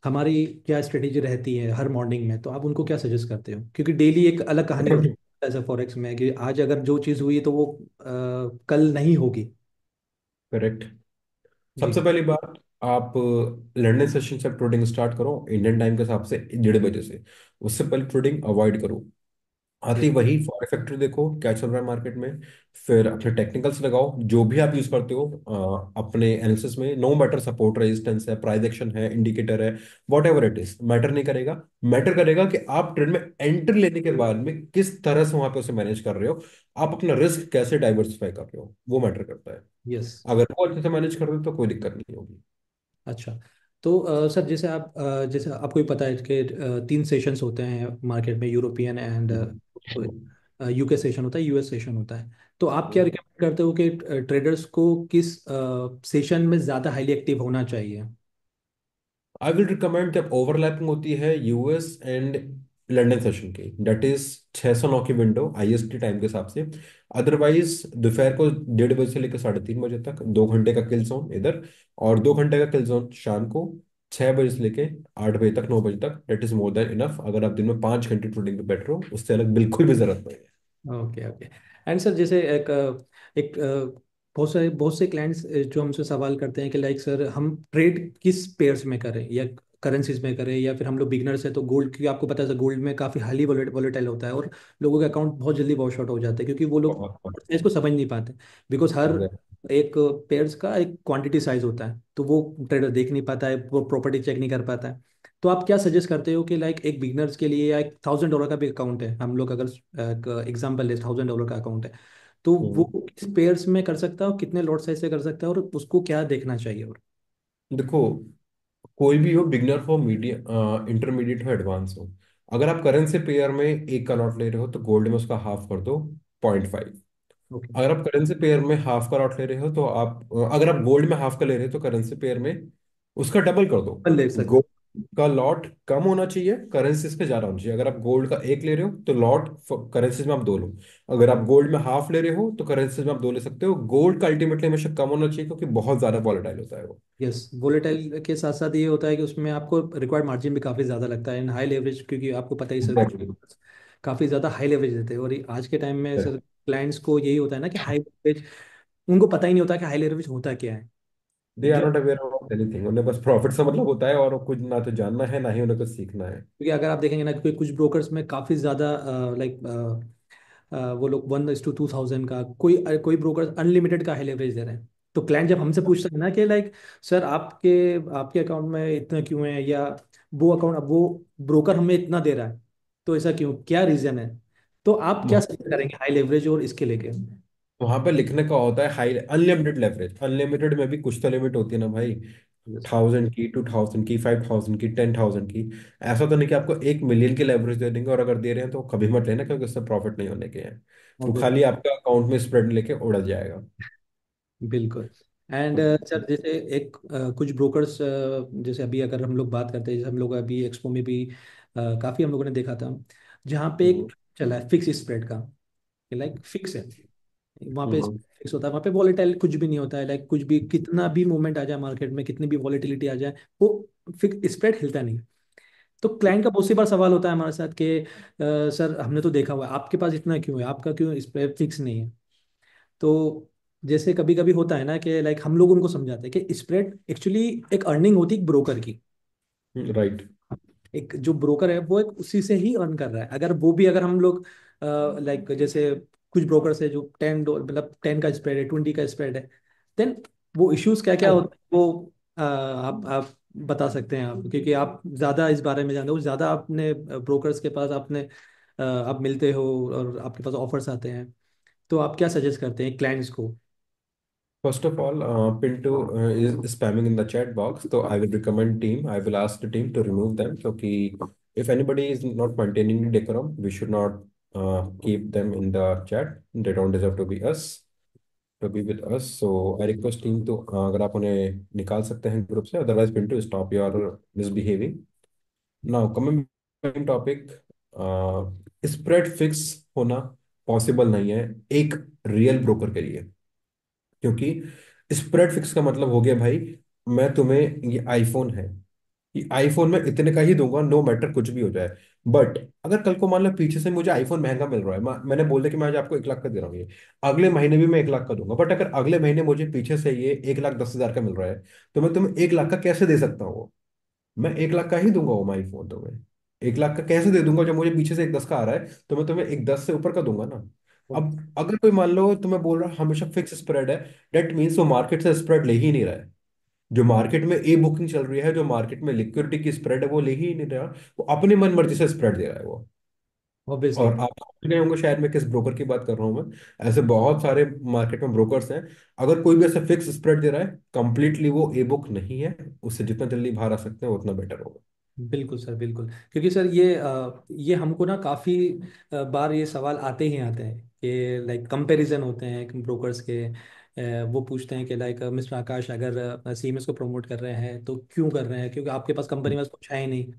Speaker 2: हमारी क्या स्ट्रेटेजी रहती है हर मॉर्निंग में, तो आप उनको क्या सजेस्ट करते हो? क्योंकि डेली एक अलग कहानी होती है ऐसा फॉरेक्स में, कि आज अगर जो चीज़ हुई तो वो कल नहीं होगी।
Speaker 1: करेक्ट।
Speaker 2: जी।
Speaker 1: सबसे पहली बात, आप लर्निंग सेशन से ट्रेडिंग स्टार्ट करो इंडियन टाइम के हिसाब से 1:30 बजे से। उससे पहले ट्रेडिंग अवॉइड करो। आती वही फॉर फैक्टर देखो क्या चल रहा है मार्केट में, फिर अपने टेक्निकल्स लगाओ जो भी आप यूज करते हो अपने एनालिसिस में, नो मैटर सपोर्ट रेजिस्टेंस है, प्राइस एक्शन है, इंडिकेटर है, what ever it is, matter नहीं करेगा। मैटर करेगा कि आप ट्रेड में एंटर लेने के बाद में किस तरह से वहां पे उसे मैनेज कर रहे हो, आप अपना रिस्क कैसे डाइवर्सिफाई कर रहे हो, वो मैटर करता है।
Speaker 2: यस।
Speaker 1: अगर वो अच्छे से मैनेज कर रहे हो तो कोई दिक्कत नहीं होगी।
Speaker 2: अच्छा। तो सर जैसे जैसे आपको ही पता है कि तीन सेशंस होते हैं मार्केट में, यूरोपियन एंड यूके सेशन होता है, यूएस सेशन होता है। तो आप क्या रिकमेंड करते हो कि ट्रेडर्स को किस सेशन में ज़्यादा हाईली एक्टिव होना चाहिए?
Speaker 1: आई विल रिकमेंड जब ओवरलैपिंग होती है यूएस एंड लंदन सेशन की, दैट इज 609 की विंडो आईएसटी टाइम के हिसाब से। अदरवाइज दोपहर को 1:30 से लेकर 3:30 बजे तक 2 घंटे का किल जोन इधर, और 2 घंटे का किल जोन शाम को 6 बजे से लेके 8 बजे तक, 9 बजे तक, that is more than enough. अगर आप दिन में 5 घंटे ट्रेडिंग पे बैठ रहे हो उससे अलग बिल्कुल भी जरूरत नहीं है।
Speaker 2: Okay okay. एंड सर जैसे एक बहुत से क्लाइंट्स जो हमसे सवाल करते हैं कि लाइक सर हम ट्रेड किस पेयर्स में करें या करेंसीज में करें, या फिर हम लोग बिगनर्स हैं तो गोल्ड, क्योंकि आपको पता है गोल्ड में काफ़ी हाईली वोलेटाइल होता है और लोगों के अकाउंट बहुत जल्दी वॉश आउट हो जाते हैं क्योंकि वो लोग
Speaker 1: बहुत बहुत
Speaker 2: इसको समझ नहीं पाते। Because her
Speaker 1: exactly।
Speaker 2: एक पेयर्स का एक क्वांटिटी साइज होता है, तो वो ट्रेडर देख नहीं पाता है, वो प्रॉपर्टी चेक नहीं कर पाता है। तो आप क्या सजेस्ट करते हो कि लाइक एक बिगनर्स के लिए, या एक $1000 का भी अकाउंट है, हम लोग अगर एग्जाम्पल ले, $1000 का अकाउंट है, तो वो
Speaker 1: हम्म।
Speaker 2: किस पेयर्स में कर सकता है और कितने लॉट साइज से कर सकता है और उसको क्या देखना चाहिए? और
Speaker 1: देखो, कोई भी हो, बिगनर हो, मीडियम इंटरमीडिएट हो, एडवांस हो, अगर आप करेंसी पेयर में एक का लॉट ले रहे हो तो गोल्ड में उसका हाफ कर दो, 0.5।
Speaker 2: ओके,
Speaker 1: अगर आप करेंसी पेयर में हाफ का लॉट ले रहे हो तो आप अगर आप गोल्ड में हाफ का ले रहे हो तो करेंसी पेयर में उसका डबल कर दो।
Speaker 2: ले सकते।
Speaker 1: गोल्ड का लॉट कम होना चाहिए, करेंसीज का ज्यादा होना चाहिए। अगर आप गोल्ड का एक ले रहे हो तो लॉट करेंसीज में आप दो लो। अगर आप गोल्ड में हाफ ले रहे हो तो करेंसीज में आप दो ले सकते हो। गोल्ड का अल्टीमेटली हमेशा कम होना चाहिए क्योंकि बहुत ज्यादा वॉलेटाइल होता है वो।
Speaker 2: यस, वोलेटाइल के साथ साथ ये होता है कि उसमें आपको रिक्वायर्ड मार्जिन भी काफ़ी ज़्यादा लगता है, एंड हाई लेवरेज, क्योंकि आपको पता ही सर
Speaker 1: एग्जैक्टली।
Speaker 2: काफ़ी ज़्यादा हाई लेवरेज देते हैं, और आज के टाइम में सर क्लाइंट्स को यही होता है ना कि हाई लेवरेज, उनको पता ही नहीं होता कि हाई लेवरेज होता क्या है।
Speaker 1: दे आर
Speaker 2: जो
Speaker 1: नॉट अवेयर ऑफ एनीथिंग, उन्हें बस प्रॉफिट से मतलब होता है और कुछ ना तो जानना है ना ही उन्हें कुछ सीखना है।
Speaker 2: क्योंकि अगर आप देखेंगे ना कि कुछ ब्रोकर्स में काफ़ी ज़्यादा लाइक वो लोग 1:2000 का, कोई ब्रोकर अनलिमिटेड का हाई लेवरेज दे रहे हैं। तो क्लाइंट जब हमसे पूछता है ना कि लाइक सर आपके आपके अकाउंट में इतना क्यों है, या वो ब्रोकर हमें इतना दे रहा है, तो ऐसा क्यों, क्या रीज़न है? तो आप क्या सजेस्ट करेंगे हाई लेवरेज और इसके लेके?
Speaker 1: वहां पे लिखने का होता है हाई अनलिमिटेड लेवरेज, अनलिमिटेड में भी कुछ तो लिमिट होती है ना भाई।
Speaker 2: यस।
Speaker 1: 1000 की, 2000 की, 5000 की, 10,000 की। ऐसा तो नहीं कि आपको 1 मिलियन की लेवरेज दे देंगे, और अगर दे रहे हैं तो कभी मत लेना क्योंकि उससे प्रॉफिट नहीं होने के हैं। वो खाली आपका अकाउंट में स्प्रेड लेके उड़ जाएगा।
Speaker 2: बिल्कुल। एंड सर जैसे कुछ ब्रोकर्स, जैसे अभी अगर हम लोग बात करते हैं, जैसे हम लोग अभी एक्सपो में भी काफ़ी हम लोगों ने देखा था जहाँ पे
Speaker 1: हम्म।
Speaker 2: एक चला है फिक्स स्प्रेड का, लाइक फिक्स है, वहाँ पे
Speaker 1: हम्म।
Speaker 2: फिक्स होता है, वहाँ पे वॉलेटाइल कुछ भी नहीं होता है, लाइक कुछ भी कितना भी मूवमेंट आ जाए मार्केट में, कितनी भी वॉलेटिलिटी आ जाए, वो फिक्स स्प्रेड हिलता नहीं। तो क्लाइंट का बहुत सी बार सवाल होता है हमारे साथ कि सर हमने तो देखा हुआ है, आपके पास इतना क्यों है, आपका क्यों स्प्रेड फिक्स नहीं है? तो जैसे कभी कभी होता है ना कि लाइक हम लोग उनको समझाते हैं कि स्प्रेड एक्चुअली एक अर्निंग होती है ब्रोकर की।
Speaker 1: राइट।
Speaker 2: एक जो ब्रोकर है वो एक उसी से ही अर्न कर रहा है, अगर वो भी, अगर हम लोग लाइक जैसे कुछ ब्रोकर्स है जो $10, मतलब 10 का स्प्रेड है, 20 का स्प्रेड है, देन वो इश्यूज क्या क्या होते हैं वो आप बता सकते हैं आप, क्योंकि आप ज़्यादा इस बारे में जानते हो, ज़्यादा आपने ब्रोकर्स के पास आपने आप मिलते हो और आपके पास ऑफर्स आते हैं, तो आप क्या सजेस्ट करते हैं क्लाइंट्स को?
Speaker 1: First of all, Pinto is spamming in the chat box, so I will recommend team. I will ask the team to remove them. क्योंकि if anybody is not maintaining the decorum, we should not keep them in the chat. They don't deserve to be with us. So I request team to अगर आप उन्हें निकाल सकते हैं group से, otherwise Pinto stop your misbehaving. Now coming main topic, spread fix होना possible नहीं है एक रियल ब्रोकर के लिए। क्योंकि स्प्रेड फिक्स का मतलब हो गया भाई, मैं तुम्हें, ये आईफोन है, ये आईफोन में इतने का ही दूंगा, नो मैटर कुछ भी हो जाए। बट अगर कल को मान लो पीछे से मुझे आईफोन महंगा मिल रहा है, मैंने बोल दिया कि मैं आज आपको 1 लाख का दे रहा हूँ, ये अगले महीने भी मैं 1 लाख का दूंगा, बट अगर अगले महीने मुझे पीछे से ये 1,10,000 का मिल रहा है तो मैं तुम्हें 1 लाख का कैसे दे सकता हूँ? मैं 1 लाख का ही दूंगा वो आईफोन तुम्हें। 1 लाख का कैसे दे दूंगा जब मुझे पीछे से एक 10 का आ रहा है, तो मैं तुम्हें एक 10 से ऊपर का दूंगा ना। अब अगर कोई मान लो तुम्हें बोल रहा है हमेशा फिक्स स्प्रेड है, डेट मीन्स वो मार्केट से स्प्रेड ले ही नहीं रहा है। जो मार्केट में ए बुकिंग चल रही है, जो मार्केट में लिक्विडिटी की स्प्रेड है, वो ले ही नहीं रहा। वो अपनी मन मर्जी से स्प्रेड दे रहा है वो।
Speaker 2: ऑब्वियसली।
Speaker 1: और आप समझ गए होंगे शायद मैं किस ब्रोकर की बात कर रहा हूँ मैं। ऐसे बहुत सारे मार्केट में ब्रोकर्स हैं। अगर कोई भी ऐसे फिक्स स्प्रेड दे रहा है, कंप्लीटली वो ए बुक नहीं है। उससे जितना जल्दी बाहर आ सकते हैं उतना बेटर होगा।
Speaker 2: बिल्कुल सर, बिल्कुल। क्योंकि सर ये हमको ना काफ़ी बार ये सवाल आते ही आते हैं कि लाइक कंपैरिजन होते हैं ब्रोकर्स के। वो पूछते हैं कि लाइक मिस्टर आकाश, अगर सीएमएस को प्रमोट कर रहे हैं तो क्यों कर रहे हैं, क्योंकि आपके पास कंपनी में कुछ है ही नहीं।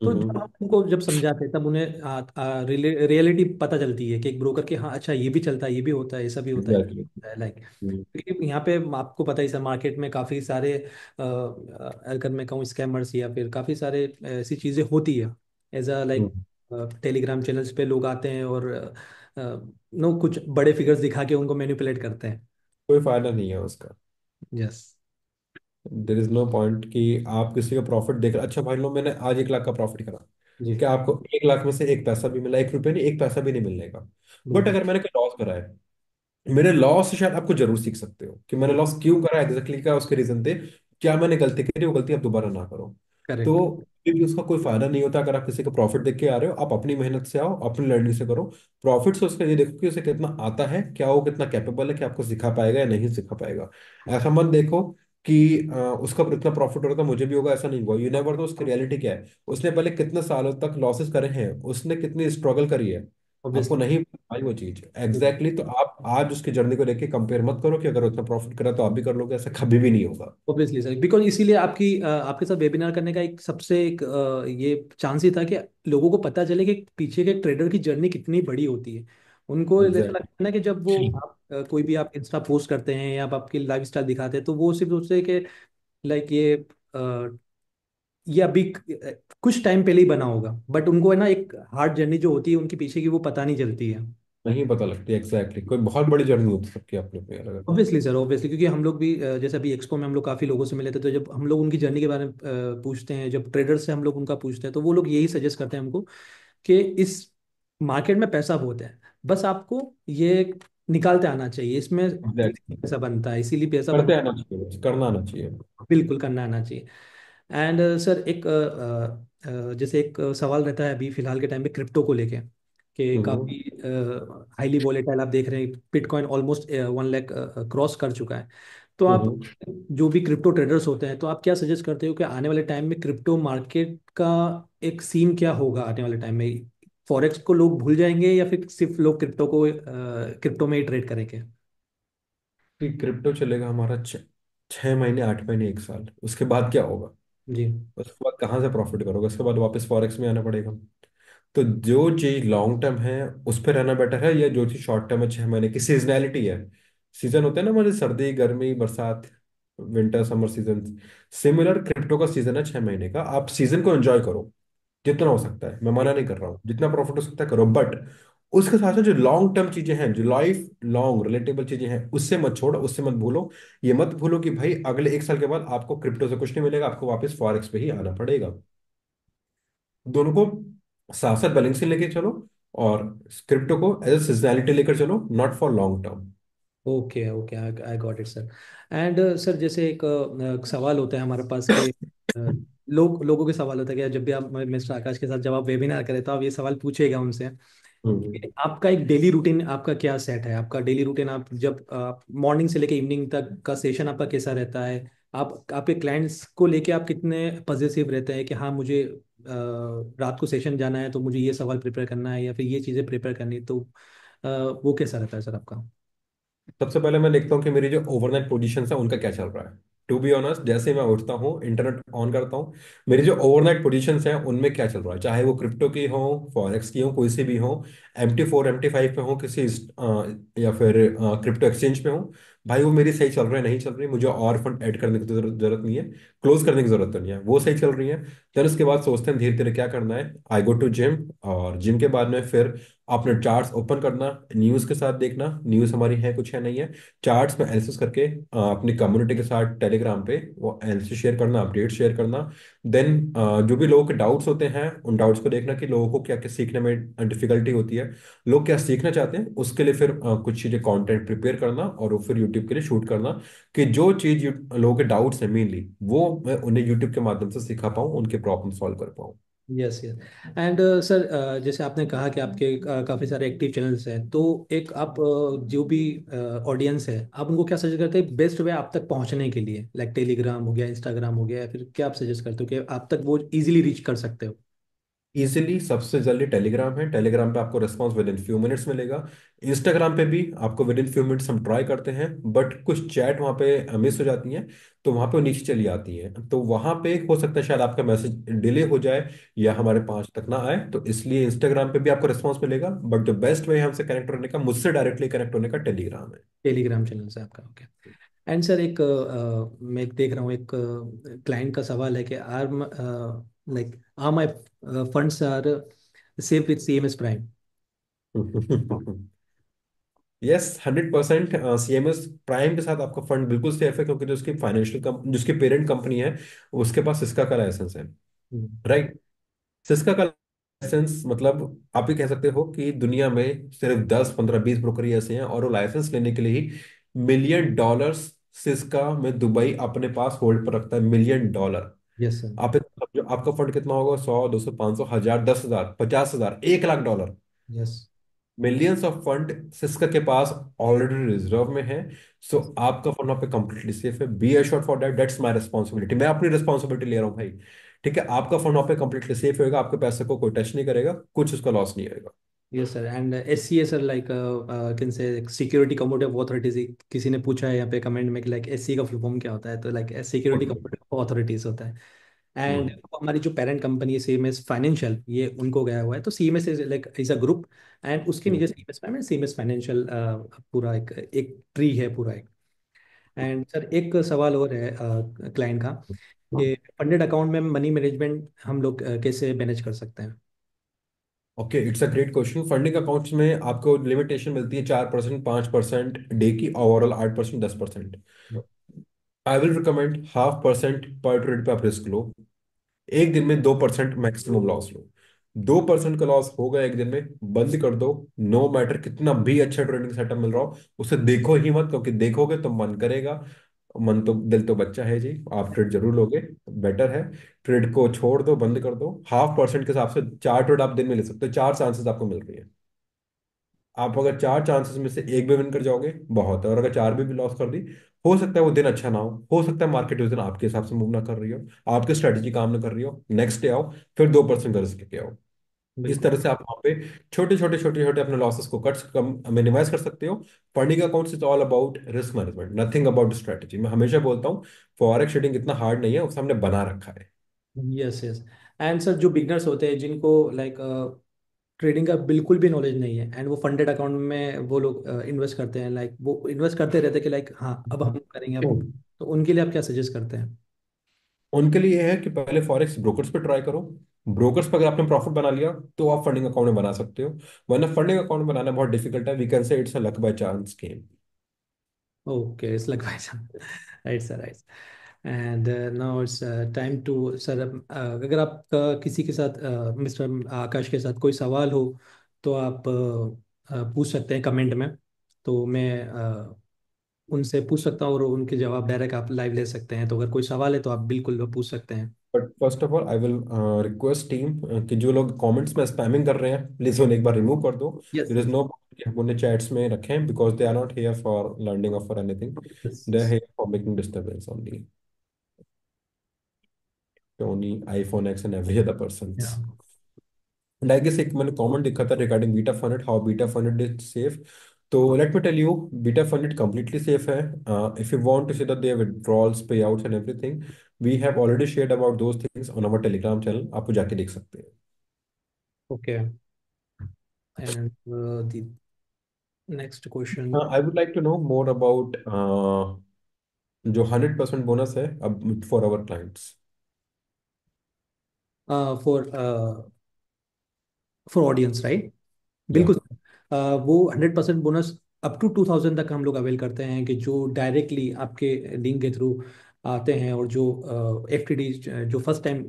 Speaker 2: तो जब
Speaker 1: हम्म।
Speaker 2: हम उनको जब समझाते हैं तब उन्हें रियलिटी पता चलती है कि एक ब्रोकर के, हाँ अच्छा, ये भी चलता है, ये भी होता है, ऐसा भी होता
Speaker 1: एग्जैक्टली।
Speaker 2: है लाइक। क्योंकि यहाँ पे आपको पता ही सर, मार्केट में काफ़ी सारे अगर मैं कहूँ स्कैमर्स या फिर काफ़ी सारे ऐसी चीज़ें होती है। As a like Telegram channels पे लोग आते हैं और नो कुछ बड़े फिगर्स दिखा के उनको मैनिपुलेट करते हैं।
Speaker 1: कोई फायदा नहीं है उसका।
Speaker 2: Yes.
Speaker 1: There is no point कि आप किसी का प्रॉफिट देख रहे, अच्छा भाई लो मैंने आज 1 लाख का प्रॉफिट करा,
Speaker 2: जी।
Speaker 1: क्या आपको 1 लाख में से एक पैसा भी मिला? 1 रुपये नहीं, एक पैसा भी नहीं मिलने का। बट
Speaker 2: बिल्कुल।
Speaker 1: अगर मैंने कोई लॉस करा है, मेरे लॉस से शायद आपको जरूर सीख सकते हो कि मैंने लॉस क्यों करा, एग्जैक्टली क्या उसके रीजन थे, क्या मैंने गलती करी, वो गलती आप दोबारा ना करो। तो
Speaker 2: करेक्ट।
Speaker 1: फिर भी उसका कोई फायदा नहीं होता अगर आप किसी का प्रॉफिट देख के आ रहे हो। आप अपनी मेहनत से आओ, अपनी लर्निंग से करो। प्रॉफिट से उसका ये देखो कि उसे कितना आता है, क्या वो कितना कैपेबल है, कि आपको सिखा पाएगा या नहीं सिखा पाएगा। ऐसा मत देखो कि उसका इतना प्रॉफिट हो रहा था मुझे भी होगा, ऐसा नहीं हुआ। यू नेवर नो उसकी रियलिटी क्या है, उसने पहले कितने सालों तक लॉसेस करे हैं, उसने कितनी स्ट्रगल करी है। आपको
Speaker 2: ऑब्वियसली।
Speaker 1: नहीं भाई वो चीज एग्जैक्टली तो आप आज उसकी जर्नी को लेके कंपेयर मत करो कि अगर उतना प्रॉफिट करा तो आप भी कर लोगे, ऐसा कभी भी नहीं होगा।
Speaker 2: ऑब्वियसली सर, बिकॉज इसीलिए आपके साथ वेबिनार करने का एक सबसे एक ये चांस ही था कि लोगों को पता चले कि पीछे के ट्रेडर की जर्नी कितनी बड़ी होती है। उनको ऐसा लगता है ना कि जब वो
Speaker 1: एग्जैक्टली।
Speaker 2: आप कोई भी आप इंस्टा पोस्ट करते हैं या आप आपकी लाइफ स्टाइल दिखाते हैं तो वो सिर्फ सोचते हैं कि लाइक ये अभी कुछ टाइम पहले ही बना होगा, बट उनको है ना एक हार्ड जर्नी जो होती है उनके पीछे की वो पता नहीं चलती है।
Speaker 1: नहीं पता लगती एग्जैक्टली, कोई बहुत बड़ी जर्नी होती है सबकी अपने पे अलग अलग।
Speaker 2: ऑब्वियसली सर, ऑब्वियसली, क्योंकि हम लोग भी जैसे अभी एक्सपो में हम लोग काफ़ी लोगों से मिले थे, तो जब हम लोग उनकी जर्नी के बारे में पूछते हैं, जब ट्रेडर से हम लोग उनका पूछते हैं, तो वो लोग यही सजेस्ट करते हैं हमको कि इस मार्केट में पैसा बहुत है, बस आपको ये निकालते आना चाहिए, इसमें
Speaker 1: एग्जैक्टली।
Speaker 2: पैसा बनता है, इसीलिए पैसा
Speaker 1: करते
Speaker 2: बनता
Speaker 1: आना चाहिए, बस करना आना चाहिए।
Speaker 2: है, बिल्कुल करना आना चाहिए। एंड सर एक जैसे एक सवाल रहता है अभी फिलहाल के टाइम पे क्रिप्टो को लेके, कि
Speaker 1: हम्म।
Speaker 2: काफ़ी हाईली वॉलेटाइल, आप देख रहे हैं बिटकॉइन ऑलमोस्ट 1 लाख क्रॉस कर चुका है। तो आप
Speaker 1: हम्म।
Speaker 2: जो भी क्रिप्टो ट्रेडर्स होते हैं, तो आप क्या सजेस्ट करते हो कि आने वाले टाइम में क्रिप्टो मार्केट का एक सीन क्या होगा आने वाले टाइम में? फॉरेक्स को लोग भूल जाएंगे या फिर सिर्फ लोग क्रिप्टो में ही ट्रेड करेंगे?
Speaker 1: कि क्रिप्टो चलेगा हमारा 6 महीने, 8 महीने, 1 साल, उसके बाद क्या होगा?
Speaker 2: जी।
Speaker 1: उसके बाद कहाँ से प्रॉफिट करोगे? उसके बाद वापस फॉरेक्स में आना पड़ेगा। तो जो चीज लॉन्ग टर्म है उस पर रहना बेटर है, या जो चीज शॉर्ट टर्म है, 6 महीने की सीजनैलिटी है, सीजन होता है ना हमारे, सर्दी गर्मी बरसात, winter summer season, similar crypto का सीजन है 6 महीने का। आप सीजन को एंजॉय करो जितना हो सकता है, मैं मना नहीं कर रहा हूँ, जितना प्रॉफिट हो सकता है करो, बट उसके साथ साथ जो लॉन्ग टर्म चीजें हैं, जो लाइफ लॉन्ग रिलेटेबल चीजें हैं, उससे मत छोड़ो, उससे मत भूलो। ये मत भूलो कि भाई अगले 1 साल के बाद आपको क्रिप्टो से कुछ नहीं मिलेगा, आपको वापस फॉरेक्स पे ही आना पड़ेगा। दोनों को साथ साथ बैलेंसिंग लेके चलो, और क्रिप्टो को एज ए सीजनैलिटी लेकर चलो, not for long term.
Speaker 2: Okay, okay, I got it sir. And sir जैसे एक सवाल होता है हमारे पास के लोगों के सवाल होता है कि जब भी आप मिस्टर आकाश के साथ जब आप वेबिनार करें तो आप ये सवाल पूछेगा उनसे
Speaker 1: हम्म।
Speaker 2: कि आपका एक डेली रूटीन आपका क्या सेट है, आपका डेली रूटीन, आप जब मॉर्निंग से लेके इवनिंग तक का सेशन आपका कैसा रहता है? आप आपके क्लाइंट्स को लेके आप कितने पॉजिटिव रहते हैं कि हाँ मुझे रात को सेशन जाना है तो मुझे ये सवाल प्रिपेयर करना है या फिर ये चीज़ें प्रिपेयर करनी है, तो वो कैसा रहता है सर आपका?
Speaker 1: सबसे पहले मैं देखता हूँ कि मेरी जो ओवरनाइट पोजीशन है उनका क्या चल रहा है। टू बी ऑनेस्ट, जैसे ही मैं उठता हूँ इंटरनेट ऑन करता हूँ, मेरी जो ओवरनाइट पोजीशंस हैं उनमें क्या चल रहा है, चाहे वो क्रिप्टो की हो, फॉरेक्स की हो, कोई सी भी हो, MT4 MT5 पे हो, किसी या फिर क्रिप्टो एक्सचेंज पे हो, भाई वो मेरी सही चल रहा है नहीं चल रही, मुझे और फंड ऐड करने की तो जरूरत नहीं है, क्लोज करने की जरूरत तो नहीं है, वो सही चल रही है। देन उसके बाद सोचते हैं धीरे धीरे क्या करना है। आई गो टू जिम, और जिम के बाद में फिर आपने चार्ट्स ओपन करना, न्यूज़ के साथ देखना न्यूज़ हमारी है कुछ है नहीं है, चार्ट्स में एनालिसिस करके अपनी कम्युनिटी के साथ टेलीग्राम पे वो एनालिसिस शेयर करना, अपडेट शेयर करना। देन जो भी लोगों के डाउट्स होते हैं उन डाउट्स को देखना कि लोगों को क्या क्या सीखने में डिफिकल्टी होती है, लोग क्या सीखना चाहते हैं, उसके लिए फिर कुछ चीज़ें कंटेंट प्रिपेयर करना और वो फिर यूट्यूब के लिए शूट करना कि जो चीज़ लोगों के डाउट्स हैं मेनली वो मैं उन्हें यूट्यूब के माध्यम से सिखा पाऊँ, उनके प्रॉब्लम सॉल्व कर पाऊँ।
Speaker 2: Yes yes. एंड सर, जैसे आपने कहा कि आपके काफ़ी सारे एक्टिव चैनल्स हैं, तो एक आप जो भी ऑडियंस है, आप उनको क्या सजेस्ट करते हैं बेस्ट वे आप तक पहुंचने के लिए, लाइक टेलीग्राम हो गया, इंस्टाग्राम हो गया, या फिर क्या आप सजेस्ट करते हो कि आप तक वो इजीली रीच कर सकते हो?
Speaker 1: इजीली सबसे जल्दी टेलीग्राम है, टेलीग्राम पे आपको response with in few minutes मिलेगा। इंस्टाग्राम पे भी आपको विद इन फ्यू मिनट्स हम ट्राई करते हैं, बट कुछ चैट वहाँ पे मिस हो जाती हैं, तो वहाँ पे वो नीचे चली आती हैं, तो वहाँ पे हो सकता है शायद आपका मैसेज डिले हो जाए या हमारे पास तक ना आए, तो इसलिए इंस्टाग्राम पे भी आपको रिस्पांस मिलेगा, बट जो बेस्ट वे हमसे कनेक्ट होने का, मुझसे डायरेक्टली कनेक्ट होने का टेलीग्राम है।
Speaker 2: टेलीग्राम चैनल से आपका, ओके। एंड सर, एक मैं देख रहा हूँ, एक क्लाइंट का सवाल है कि are like are my funds are safe with CMS prime?
Speaker 1: Yes, 100% CMS prime के साथ आपका फंड बिल्कुल सेफ है, क्योंकि जो उसकी फाइनेंशियल जिसकी पेरेंट कंपनी है उसके पास सिस्का का लाइसेंस है। राइट। सिस्का का लाइसेंस मतलब आप ही कह सकते हो कि दुनिया में सिर्फ 10 15 20 ब्रोकर ही ऐसे हैं, और वो लाइसेंस लेने के लिए ही मिलियन डॉलर्स सिस्का में दुबई अपने पास होल्ड पर रखता है, मिलियन डॉलर।
Speaker 2: Yes sir.
Speaker 1: आप जो आपका फंड कितना होगा, 100 200 500 1000 10,000 50,000 1 lakh dollar,
Speaker 2: yes
Speaker 1: millions of fund Syska के पास ऑलरेडी रिजर्व में है। सो आपका फंड वहाँ पे कंप्लीटली सेफ है, be assured for that, that's my responsibility, मैं अपनी रिस्पॉन्सिबिलिटी ले रहा हूँ भाई। ठीक है, आपका फंड वहाँ पे कंप्लीटली सेफ होगा, आपके पैसे को कोई टच नहीं करेगा, कुछ उसका लॉस नहीं होगा।
Speaker 2: Yes sir. And SCA sir, like can say security commodative authorities, किसी ने पूछा है यहाँ पे कमेंट में कि लाइक SCA का फुल फॉर्म क्या होता है, तो like security
Speaker 1: good.
Speaker 2: Commodative authorities होता है। And
Speaker 1: hmm.
Speaker 2: हमारी जो पेरेंट कंपनी है CMS फाइनेंशियल, ये उनको गया हुआ है, तो CMS is like is a group, and उसके नीचे CMS प्राइम है, CMS फाइनेंशियल, पूरा एक एक ट्री है पूरा एक। एंड सर, एक सवाल और है क्लाइंट का, कि फंडेड अकाउंट में मनी मैनेजमेंट हम लोग कैसे मैनेज कर सकते हैं?
Speaker 1: Okay, it's a great question. Funding accounts में आपको लिमिटेशन मिलती है 4% 5% डे की, ओवरऑल 8% 10%। आई विल रिकमेंड 0.5% पर ट्रेड पे आप रिस्क लो, एक दिन में 2% मैक्सिमम लॉस लो। 2% का लॉस होगा एक दिन में, बंद कर दो। नो मैटर कितना भी अच्छा ट्रेडिंग सेटअप मिल रहा हो, उसे देखो ही मत, क्योंकि देखोगे तो मन करेगा, मन तो दिल तो बच्चा है जी, आप ट्रेड जरूर लोगे, बेटर है ट्रेड को छोड़ दो, बंद कर दो। 0.5% के हिसाब से 4 ट्रेड आप दिन में ले सकते हो, 4 चांसेस आपको मिल रही है। आप अगर 4 चांसेस में से एक भी विन कर जाओगे बहुत है, और अगर चार भी लॉस कर दी, हो सकता है वो दिन अच्छा ना हो सकता है मार्केट उस दिन आपके हिसाब से मूव ना कर रही हो, आपकी स्ट्रेटजी काम ना कर रही हो, नेक्स्ट डे आओ फिर 2% का रिस्क लेके आओ। इस
Speaker 2: बिल्कुल।
Speaker 1: तरह से आप वहाँ पे छोटे छोटे अपने लॉसेस को कट कम मिनिमाइज कर सकते हो। Funding accounts is all about risk management, nothing about strategy. मैं हमेशा बोलता हूँ फॉरेक्स ट्रेडिंग इतना हार्ड नहीं है, उसे हमने बना रखा है।
Speaker 2: Yes yes. एंड सर, जो बिगनर्स होते हैं, जिनको लाइक ट्रेडिंग का बिल्कुल भी नॉलेज नहीं है, एंड वो फंडेड अकाउंट में वो लोग इन्वेस्ट करते हैं, लाइक वो इन्वेस्ट करते रहते हैं कि लाइक हाँ अब हम करेंगे अब, तो उनके लिए आप क्या सजेस्ट करते हैं?
Speaker 1: उनके लिए यह है कि पहले फॉरेक्स ब्रोकर्स पे ट्राई करो। ब्रोकर्स पे अगर आपने प्रॉफिट बना लिया तो आप फंडिंग अकाउंट में बना सकते हो, वरना फंडिंग अकाउंट बनाना बहुत डिफिकल्ट है, we can say it's a luck by chance game.
Speaker 2: Okay, it's like right sir, right. And now it's time to sir, अगर आप किसी के साथ, मिस्टर आकाश के साथ कोई सवाल हो, तो आप पूछ सकते हैं कमेंट में, तो मैं उनसे पूछ सकता हूँ, और उनके जवाब डायरेक्ट आप लाइव ले सकते हैं, तो अगर कोई सवाल है तो आप बिल्कुल पूछ सकते हैं।
Speaker 1: But first of all I will request team कि जो लोग कमेंट्स में स्पैमिंग कर रहे हैं प्लीज उन्हें एक बार रिमूव कर दो।
Speaker 2: यस
Speaker 1: देयर इज नो कि हम उन्हें चैट्स में रखें, because they are not here for learning और for anything, they are
Speaker 2: yes.
Speaker 1: Here for making disturbance only. Tony, iPhone X and every other person. And I guess एक मैंने comment देखा था regarding Beta Funded, how Beta Funded is safe. तो let me tell you, Beta Funded completely safe है। If you want to see the their withdrawals payouts and everything, we have already shared about those things on our Telegram channel, आप जाके देख सकते हैं।
Speaker 2: Okay. And the next question
Speaker 1: I would like to know more about जो 100% bonus है अब for our clients.
Speaker 2: For for audience, right?
Speaker 1: या
Speaker 2: बिल्कुल। वो 100% बोनस अप टू 2000 तक हम लोग अवेल करते हैं, कि जो डायरेक्टली आपके लिंक के थ्रू आते हैं, और जो FTD जो फर्स्ट टाइम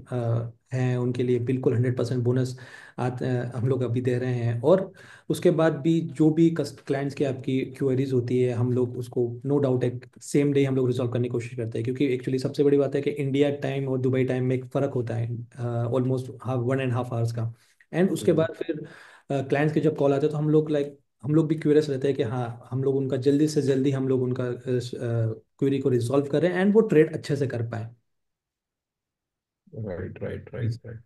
Speaker 2: हैं उनके लिए बिल्कुल 100% बोनस आते हम लोग अभी दे रहे हैं। और उसके बाद भी जो भी क्लाइंट्स की आपकी क्वेरीज होती है, हम लोग उसको नो डाउट एक सेम डे हम लोग रिजॉल्व करने की कोशिश करते हैं, क्योंकि एक्चुअली सबसे बड़ी बात है कि इंडिया टाइम और दुबई टाइम में एक फ़र्क होता है ऑलमोस्ट हाफ 1.5 आवर्स का। एंड उसके बाद फिर क्लाइंट्स के जब कॉल आते हैं तो हम लोग हम लोग भी क्यूरियस रहते हैं कि हाँ, हम लोग उनका जल्दी से जल्दी हम लोग उनका क्वेरी को रिजॉल्व करें एंड वो ट्रेड अच्छे से कर पाए।
Speaker 1: राइट राइट
Speaker 2: जी।
Speaker 1: Right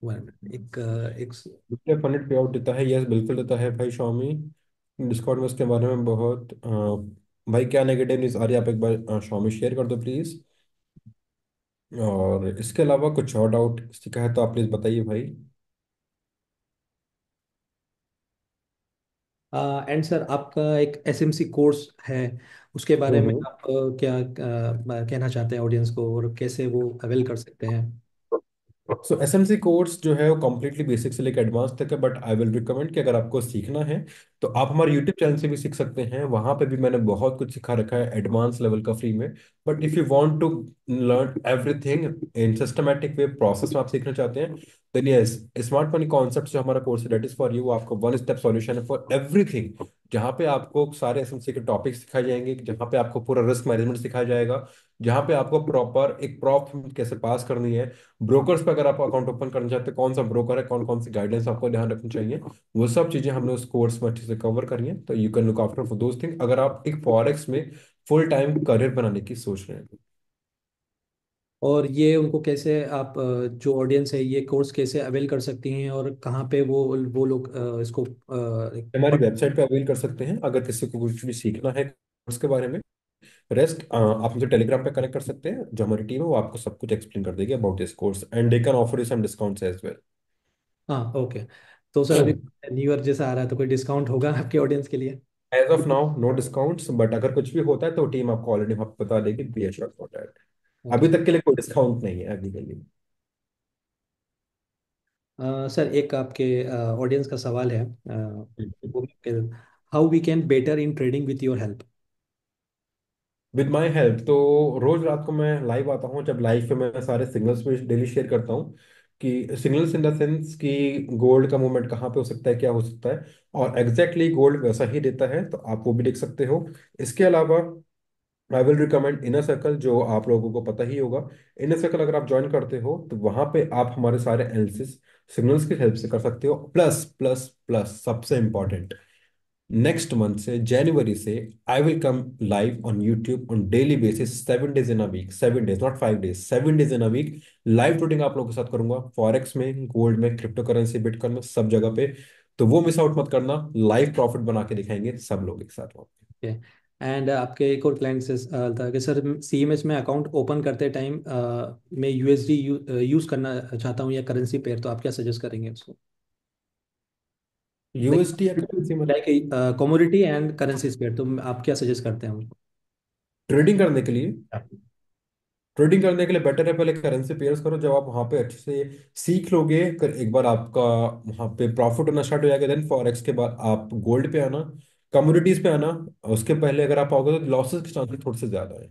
Speaker 1: right.
Speaker 2: एक एक
Speaker 1: कितने फंड पे आउट देता है? यस बिल्कुल देता है भाई Xiaomi। डिस्कॉर्ड में उसके बारे में बहुत भाई क्या नेगेटिव न्यूज़ आ रही है, आप एक बार Xiaomi शेयर कर दो प्लीज़। और इसके अलावा कुछ और डाउट किसी का है तो आप प्लीज़ बताइए भाई।
Speaker 2: एंड सर, आपका एक SMC कोर्स है, उसके बारे में
Speaker 1: हम्म।
Speaker 2: आप क्या कहना चाहते हैं ऑडियंस को, और कैसे वो अवेल कर सकते हैं?
Speaker 1: सो एसएमसी कोर्स जो है वो कम्प्लीटली बेसिक से लेकर एडवांस तक है, बट आई विल रिकमेंड कि अगर आपको सीखना है तो आप हमारे यूट्यूब चैनल से भी सीख सकते हैं। वहां पे भी मैंने बहुत कुछ सिखा रखा है एडवांस लेवल का फ्री में। But if you want to learn everything in systematic way process में आप सीखना चाहते हैं, then yes, smart money concept जो हमारा कोर्स है दैट इज फॉर यू। आपको वन स्टेप सॉल्यूशन है फॉर एवरीथिंग, जहाँ पे आपको सारे एसएमसी के टॉपिक्स सिखाए जाएंगे, जहाँ पे आपको पूरा रिस्क मैनेजमेंट सिखाया जाएगा, जहाँ पे आपको प्रॉपर एक प्रॉफ्ट कैसे पास करनी है। ब्रोकर्स पे अगर आप अकाउंट ओपन करना चाहते हैं, कौन सा ब्रोकर है, कौन कौन सी गाइडेंस आपको ध्यान रखनी चाहिए, वो सब चीजें हमने उस कोर्स में अच्छे से कवर करी है। तो you can look after for those thing अगर आप एक फॉरेक्स में फुल टाइम करियर बनाने की सोच रहे हैं।
Speaker 2: और ये उनको कैसे आप जो ऑडियंस है, ये कोर्स कैसे अवेल कर सकती हैं, और कहाँ पे वो लोग इसको
Speaker 1: हमारी वेबसाइट पे अवेल कर सकते हैं अगर किसी को कुछ भी सीखना है कोर्स के बारे में। रेस्ट आप मुझे टेलीग्राम पे कनेक्ट कर सकते हैं, जो हमारी टीम है वो आपको सब कुछ एक्सप्लेन कर देगी about this course, and they can offer you some discounts as well.
Speaker 2: हाँ, ओके। तो सर, अभी न्यू ईयर जैसा आ रहा है, तो कोई डिस्काउंट होगा आपके ऑडियंस के लिए?
Speaker 1: As of now no discounts, but अगर कुछ भी होता है तो टीम आपको ऑलरेडी बता देगी, बी एश्योर्ड फॉर दैट। अभी
Speaker 2: ओके।
Speaker 1: तक के लिए कोई डिस्काउंट नहीं है अभी के लिए।
Speaker 2: सर, एक आपके ऑडियंस का सवाल है, वो how we can better in trading with your help?
Speaker 1: With my help तो रोज रात को मैं लाइव आता हूँ, जब लाइव पे मैं सारे सिग्नल्स पे डेली शेयर करता हूँ कि सिग्नल्स इन द सेंस कि गोल्ड का मूवमेंट कहाँ पे हो सकता है, क्या हो सकता है, और एग्जैक्टली गोल्ड वैसा ही देता है, तो आप वो भी देख सकते हो। इसके अलावा I will recommend inner circle, जो आप लोगों को पता ही होगा। इनर सर्कल अगर आप ज्वाइन करते हो तो वहां पे आप हमारे सारे एनालिसिस सिग्नल्स की हेल्प से कर सकते हो। प्लस प्लस प्लस सबसे इंपॉर्टेंट, नेक्स्ट मंथ से जनवरी से I will come live on YouTube on daily basis 7 days in a week, 7 days not 5 days, 7 days in a week. Live trading आप लोगों के साथ करूंगा, फॉरेक्स में, गोल्ड में, क्रिप्टो करेंसी, बिटकॉइन में, सब जगह पे। तो वो मिस आउट मत करना, लाइव प्रॉफिट बना के दिखाएंगे सब लोग एक साथ वहाँ
Speaker 2: ओके। एंड आपके एक और क्लाइंट से था कि सर, CMS में अकाउंट ओपन करते टाइम मैं USD यूज़ करना चाहता हूँ, या करेंसी पेयर, तो आप क्या सजेस्ट करेंगे उसको?
Speaker 1: पे।
Speaker 2: लाइक
Speaker 1: यूएसडी या करेंसी में
Speaker 2: like commodity and currency pair, तो आप क्या सजेस्ट करते हैं उनको?
Speaker 1: ट्रेडिंग करने के लिए, ट्रेडिंग करने के लिए बेटर है पहले करेंसी पेयर्स करो। जब आप वहां पे अच्छे से सीख लोगे, कर एक बार आपका वहां पे प्रॉफिट होना स्टार्ट हो जाएगा, देन फॉरेक्स के बाद आप गोल्ड पे आना, कमोडिटीज पे आना। उसके पहले अगर आप आओगे तो लॉसेस के चांसेस थोड़े से ज्यादा है।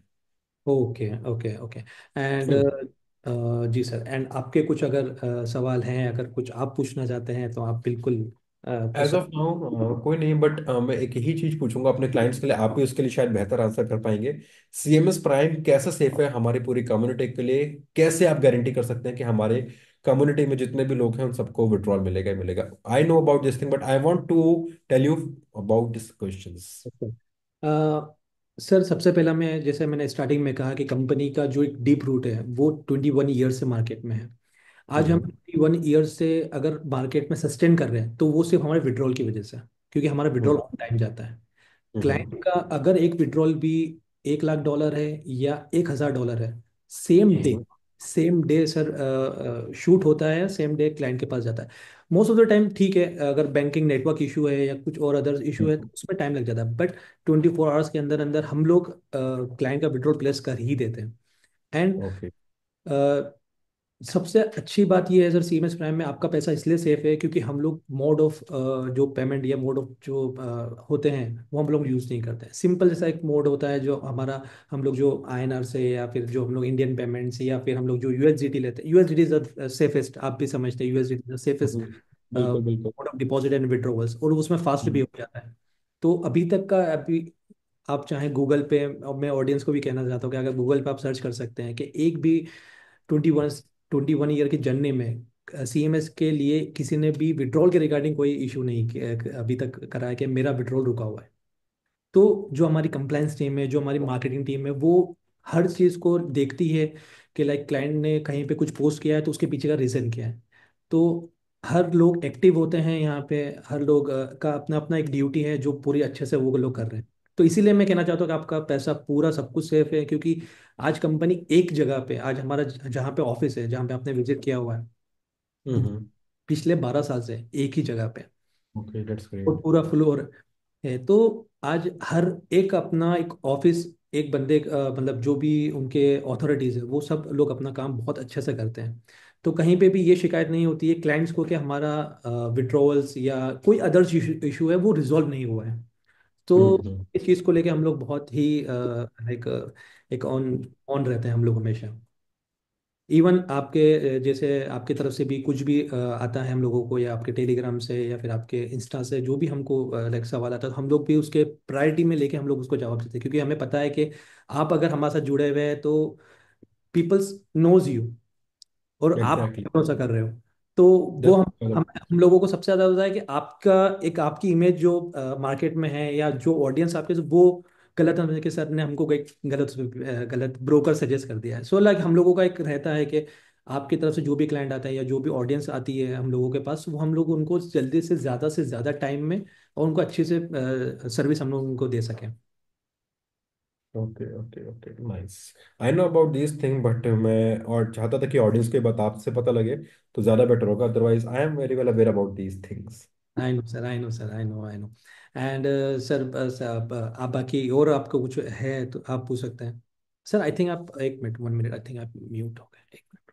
Speaker 2: Okay, okay, okay. And ji sir, and आपके कुछ अगर सवाल हैं, अगर कुछ आप पूछना चाहते हैं, तो आप बिल्कुल पूछ
Speaker 1: एज ऑफ
Speaker 2: सकते
Speaker 1: नाउ कोई नहीं, बट मैं एक ही चीज पूछूंगा अपने क्लाइंट्स के लिए, आप भी उसके लिए शायद बेहतर आंसर कर पाएंगे। सीएमएस प्राइम कैसे सेफ है हमारी पूरी कम्युनिटी के लिए? कैसे आप गारंटी कर सकते हैं कि हमारे कम्युनिटी में जितने भी लोग हैं उन सबको विड्रॉल मिलेगा ही मिलेगा? I know about this thing but I want to tell you about this questions.
Speaker 2: हैं। सर, सबसे पहला मैं, जैसे मैंने स्टार्टिंग में कहा कि कंपनी का जो एक डीप रूट है वो 21 ईयर से मार्केट में है। आज हम
Speaker 1: हम्म
Speaker 2: 21 ईयर से अगर मार्केट में सस्टेन कर रहे हैं, तो वो सिर्फ हमारे विड्रॉल की वजह से है, क्योंकि हमारा विड्रॉल
Speaker 1: हम्म
Speaker 2: ऑन टाइम जाता है।
Speaker 1: हम्म
Speaker 2: क्लाइंट का अगर एक विड्रॉल भी $1 लाख है या $1,000 है,
Speaker 1: हम्म
Speaker 2: सेम डे सर शूट होता है, सेम डे क्लाइंट के पास जाता है। मोस्ट ऑफ द टाइम ठीक है, अगर बैंकिंग नेटवर्क इशू है या कुछ और अदर इशू है, तो उसमें टाइम लग जाता है, बट 24 आवर्स के अंदर अंदर हम लोग क्लाइंट का विड्रॉल प्लेस कर ही देते हैं। एंड सबसे अच्छी बात यह है सर, सीएमएस प्राइम में आपका पैसा इसलिए सेफ है क्योंकि हम लोग मोड ऑफ जो पेमेंट या मोड ऑफ जो होते हैं वो हम लोग यूज़ नहीं करते हैं। सिंपल जैसा एक मोड होता है जो हमारा, हम लोग जो आईएनआर से या फिर जो हम लोग इंडियन पेमेंट से या फिर हम लोग जो यूएसडीटी लेते हैं, यूएसडीटी इज द सेफेस्ट, आप भी समझते हैं यूएसडीटी द सेफेस्ट
Speaker 1: बिल्कुल बिल्कुल।
Speaker 2: Mode of deposit and withdrawals, और उसमें फास्ट भी
Speaker 1: हम्म
Speaker 2: हो जाता है। तो अभी तक का, अभी आप चाहे गूगल पे, और मैं ऑडियंस को भी कहना चाहता हूँ कि अगर गूगल पे आप सर्च कर सकते हैं कि एक भी 21 21 ईयर की जर्नी में सीएमएस के लिए किसी ने भी विड्रॉल के रिगार्डिंग कोई इशू नहीं अभी तक करा है कि मेरा विड्रॉल रुका हुआ है। तो जो हमारी कंप्लायंस टीम है, जो हमारी मार्केटिंग टीम है, वो हर चीज़ को देखती है कि लाइक क्लाइंट ने कहीं पे कुछ पोस्ट किया है तो उसके पीछे का रीज़न क्या है। तो हर लोग एक्टिव होते हैं यहाँ पे, हर लोग का अपना अपना एक ड्यूटी है जो पूरी अच्छे से वो लोग कर रहे हैं। तो इसीलिए मैं कहना चाहता हूँ कि आपका पैसा पूरा सब कुछ सेफ है, क्योंकि आज कंपनी एक जगह पे, आज हमारा जहाँ पे ऑफिस है, जहाँ पे आपने विजिट किया हुआ है,
Speaker 1: हम्म।
Speaker 2: पिछले 12 साल से एक ही जगह पे,
Speaker 1: ओके, दैट्स
Speaker 2: और
Speaker 1: ग्रेट।
Speaker 2: पूरा फ्लोर है। तो आज हर एक अपना एक ऑफिस, एक बंदे मतलब जो भी उनके अथॉरिटीज है वो सब लोग अपना काम बहुत अच्छे से करते हैं। तो कहीं पे भी ये शिकायत नहीं होती है क्लाइंट्स को कि हमारा विड्रॉवल्स या कोई अदर्स इशू है वो रिजॉल्व नहीं हुआ है। तो
Speaker 1: हम्म।
Speaker 2: इस चीज़ को लेके हम लोग बहुत ही लाइक एक ऑन ऑन रहते हैं हम लोग हमेशा। इवन आपके जैसे आपकी तरफ से भी कुछ भी आता है हम लोगों को, या आपके टेलीग्राम से या फिर आपके इंस्टा से जो भी हमको लाइक सवाल आता है, तो हम लोग भी उसके प्रायोरिटी में लेके हम लोग उसको जवाब देते हैं, क्योंकि हमें पता है कि आप अगर हमारे साथ जुड़े हुए हैं तो पीपल्स नोज यू, और आप
Speaker 1: एग्जैक्टली।
Speaker 2: भरोसा कर रहे हो। तो वो
Speaker 1: जस्ट
Speaker 2: हम लोगों को सबसे ज्यादा होता है कि आपका एक आपकी इमेज जो मार्केट में है, या जो ऑडियंस आपके, वो गलत है कि सर ने हमको कोई गलत ब्रोकर सजेस्ट कर दिया है। सो लाइक हम लोगों का एक रहता है कि आपकी तरफ से जो भी क्लाइंट आता है या जो भी ऑडियंस आती है हम लोगों के पास, वो हम लोग उनको जल्दी से ज़्यादा टाइम में और उनको अच्छी से सर्विस हम लोग उनको दे सकें।
Speaker 1: Okay okay okay, nice. I know about this thing, but मैं और चाहता था कि ऑडियंस को ये बात आपसे पता लगे तो ज़्यादा बेटर होगा, otherwise I am very well aware about these things.
Speaker 2: I know sir, I know sir, I know. And sir, बस आप बाकी और आपको कुछ है तो आप पूछ सकते हैं। सर आई थिंक आप, एक मिनट, 1 मिनट, आई थिंक आप म्यूट हो गए, एक minute.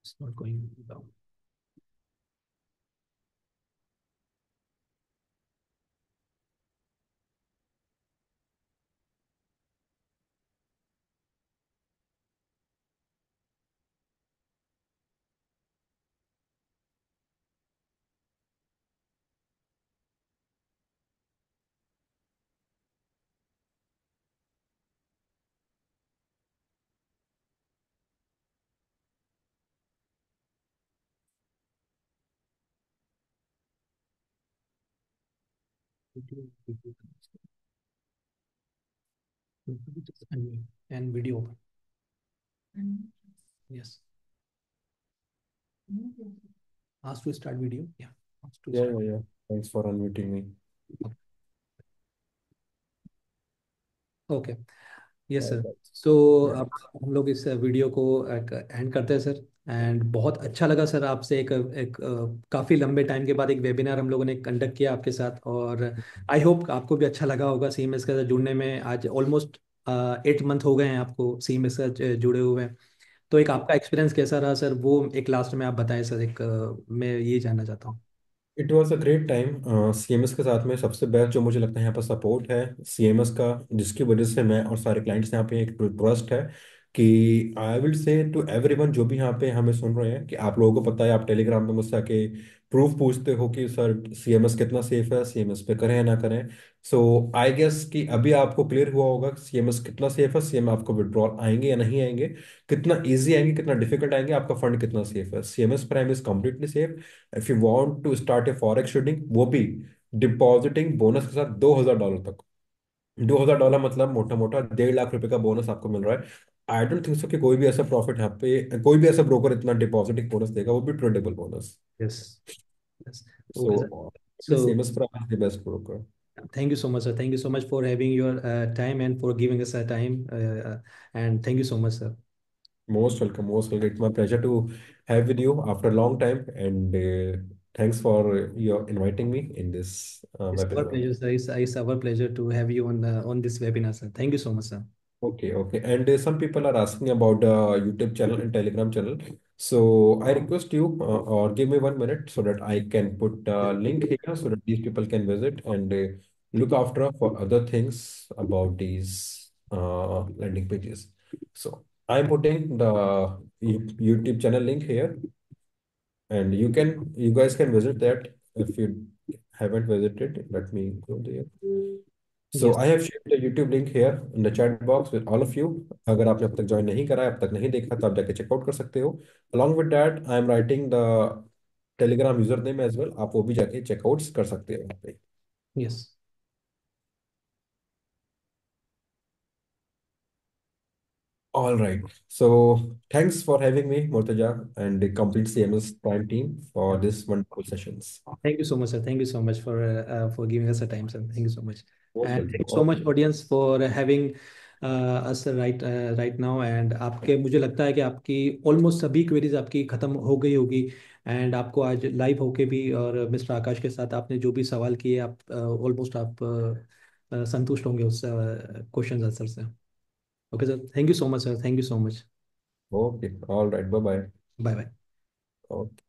Speaker 2: It's not going down. And video, yes, ask to start video, या आस्क टू
Speaker 1: या
Speaker 2: स्टार्ट।
Speaker 1: या thanks for unmuting me.
Speaker 2: Okay, yes sir.
Speaker 1: Right.
Speaker 2: So अब हम लोग इस वीडियो को एंड करते हैं सर। एंड बहुत अच्छा लगा सर आपसे एक काफ़ी लंबे टाइम के बाद एक वेबिनार हम लोगों ने कंडक्ट किया आपके साथ, और आई होप आपको भी अच्छा लगा होगा सीएमएस के साथ जुड़ने में। आज ऑलमोस्ट 8 मंथ हो गए हैं आपको सीएमएस से जुड़े हुए हैं। तो एक आपका एक्सपीरियंस कैसा रहा सर, वो एक लास्ट में आप बताएं सर, एक मैं ये जानना चाहता हूँ।
Speaker 1: It was a great time CMS के साथ में। सबसे बेस्ट जो मुझे लगता है यहाँ पर सपोर्ट है सीएमएस का, जिसकी वजह से मैं और सारे क्लाइंट्स यहाँ पे एक ट्रस्ट है कि I will say to everyone जो भी यहाँ पे हमें सुन रहे हैं, कि आप लोगों को पता है, आप टेलीग्राम पे मुझसे आके प्रूफ पूछते हो कि सर सीएमएस कितना सेफ है, सीएमएस पे करें या ना करें। सो आई गेस कि अभी आपको क्लियर हुआ होगा सीएमएस कितना सेफ है, सीएम आपको विड्रॉल आएंगे या नहीं आएंगे, कितना इजी आएंगे, कितना डिफिकल्ट आएंगे, आपका फंड कितना सेफ है। CMS prime is completely safe. If you want to start a forex trading, वो भी डिपॉजिटिंग बोनस के साथ $2,000 तक। $2,000 मतलब मोटा मोटा 1.5 लाख रुपए का बोनस आपको मिल रहा है। आई डोंट थिंक सो कि कोई भी ऐसा प्रॉफिट यहाँ पे, कोई भी ऐसा ब्रोकर इतना डिपॉजिटिंग बोनस देगा, वो भी tradable bonus.
Speaker 2: Yes, yes.
Speaker 1: So
Speaker 2: okay sir.
Speaker 1: ये
Speaker 2: so
Speaker 1: CMS price the best broker.
Speaker 2: Thank you so much, sir. Thank you so much for having your time and for giving us a time. And thank you so much, sir.
Speaker 1: Most welcome, most welcome. It's my pleasure to have with you after a long time, and thanks for your inviting me in this
Speaker 2: It's our
Speaker 1: webinar.
Speaker 2: pleasure, sir. It's our pleasure to have you on this webinar, sir. Thank you so much, sir.
Speaker 1: Okay, okay. And some people are asking about the YouTube channel and Telegram channel. So I request you, or give me 1 minute so that I can put a link here so that these people can visit and look after for other things about these landing pages. So I'm putting the YouTube channel link here, and you guys can visit that if you haven't visited. Let me go there. So
Speaker 2: Yes,
Speaker 1: I have shared the YouTube link here in the chat box with all of you. अगर आपने अब तक join नहीं करा है, अब तक नहीं देखा, तो आप जाके चेकआउट कर सकते हो. Along with that, I am writing the Telegram username as well. आप वो भी जाके चेकआउट्स कर सकते हो वहाँ पे.
Speaker 2: yes,
Speaker 1: All right. So thanks for having me, Murtaja, and the complete CMS Prime team for
Speaker 2: yeah.
Speaker 1: this wonderful sessions.
Speaker 2: Thank you so much, sir. Thank you so much for giving us a time, sir. Thank you so much,
Speaker 1: Most
Speaker 2: and
Speaker 1: welcome.
Speaker 2: thank you so much, audience, for having us right now. And आपके मुझे लगता है कि आपकी almost सभी queries आपकी खत्म हो गई होगी. एंड आपको आज लाइव होके भी और मिस्टर आकाश के साथ आपने जो भी सवाल किए, आप ऑलमोस्ट आप संतुष्ट होंगे उस क्वेश्चन आंसर से. Okay sir, thank you so much, sir. Thank you so much.
Speaker 1: Okay. All right. Bye bye.
Speaker 2: Bye bye.
Speaker 1: Okay.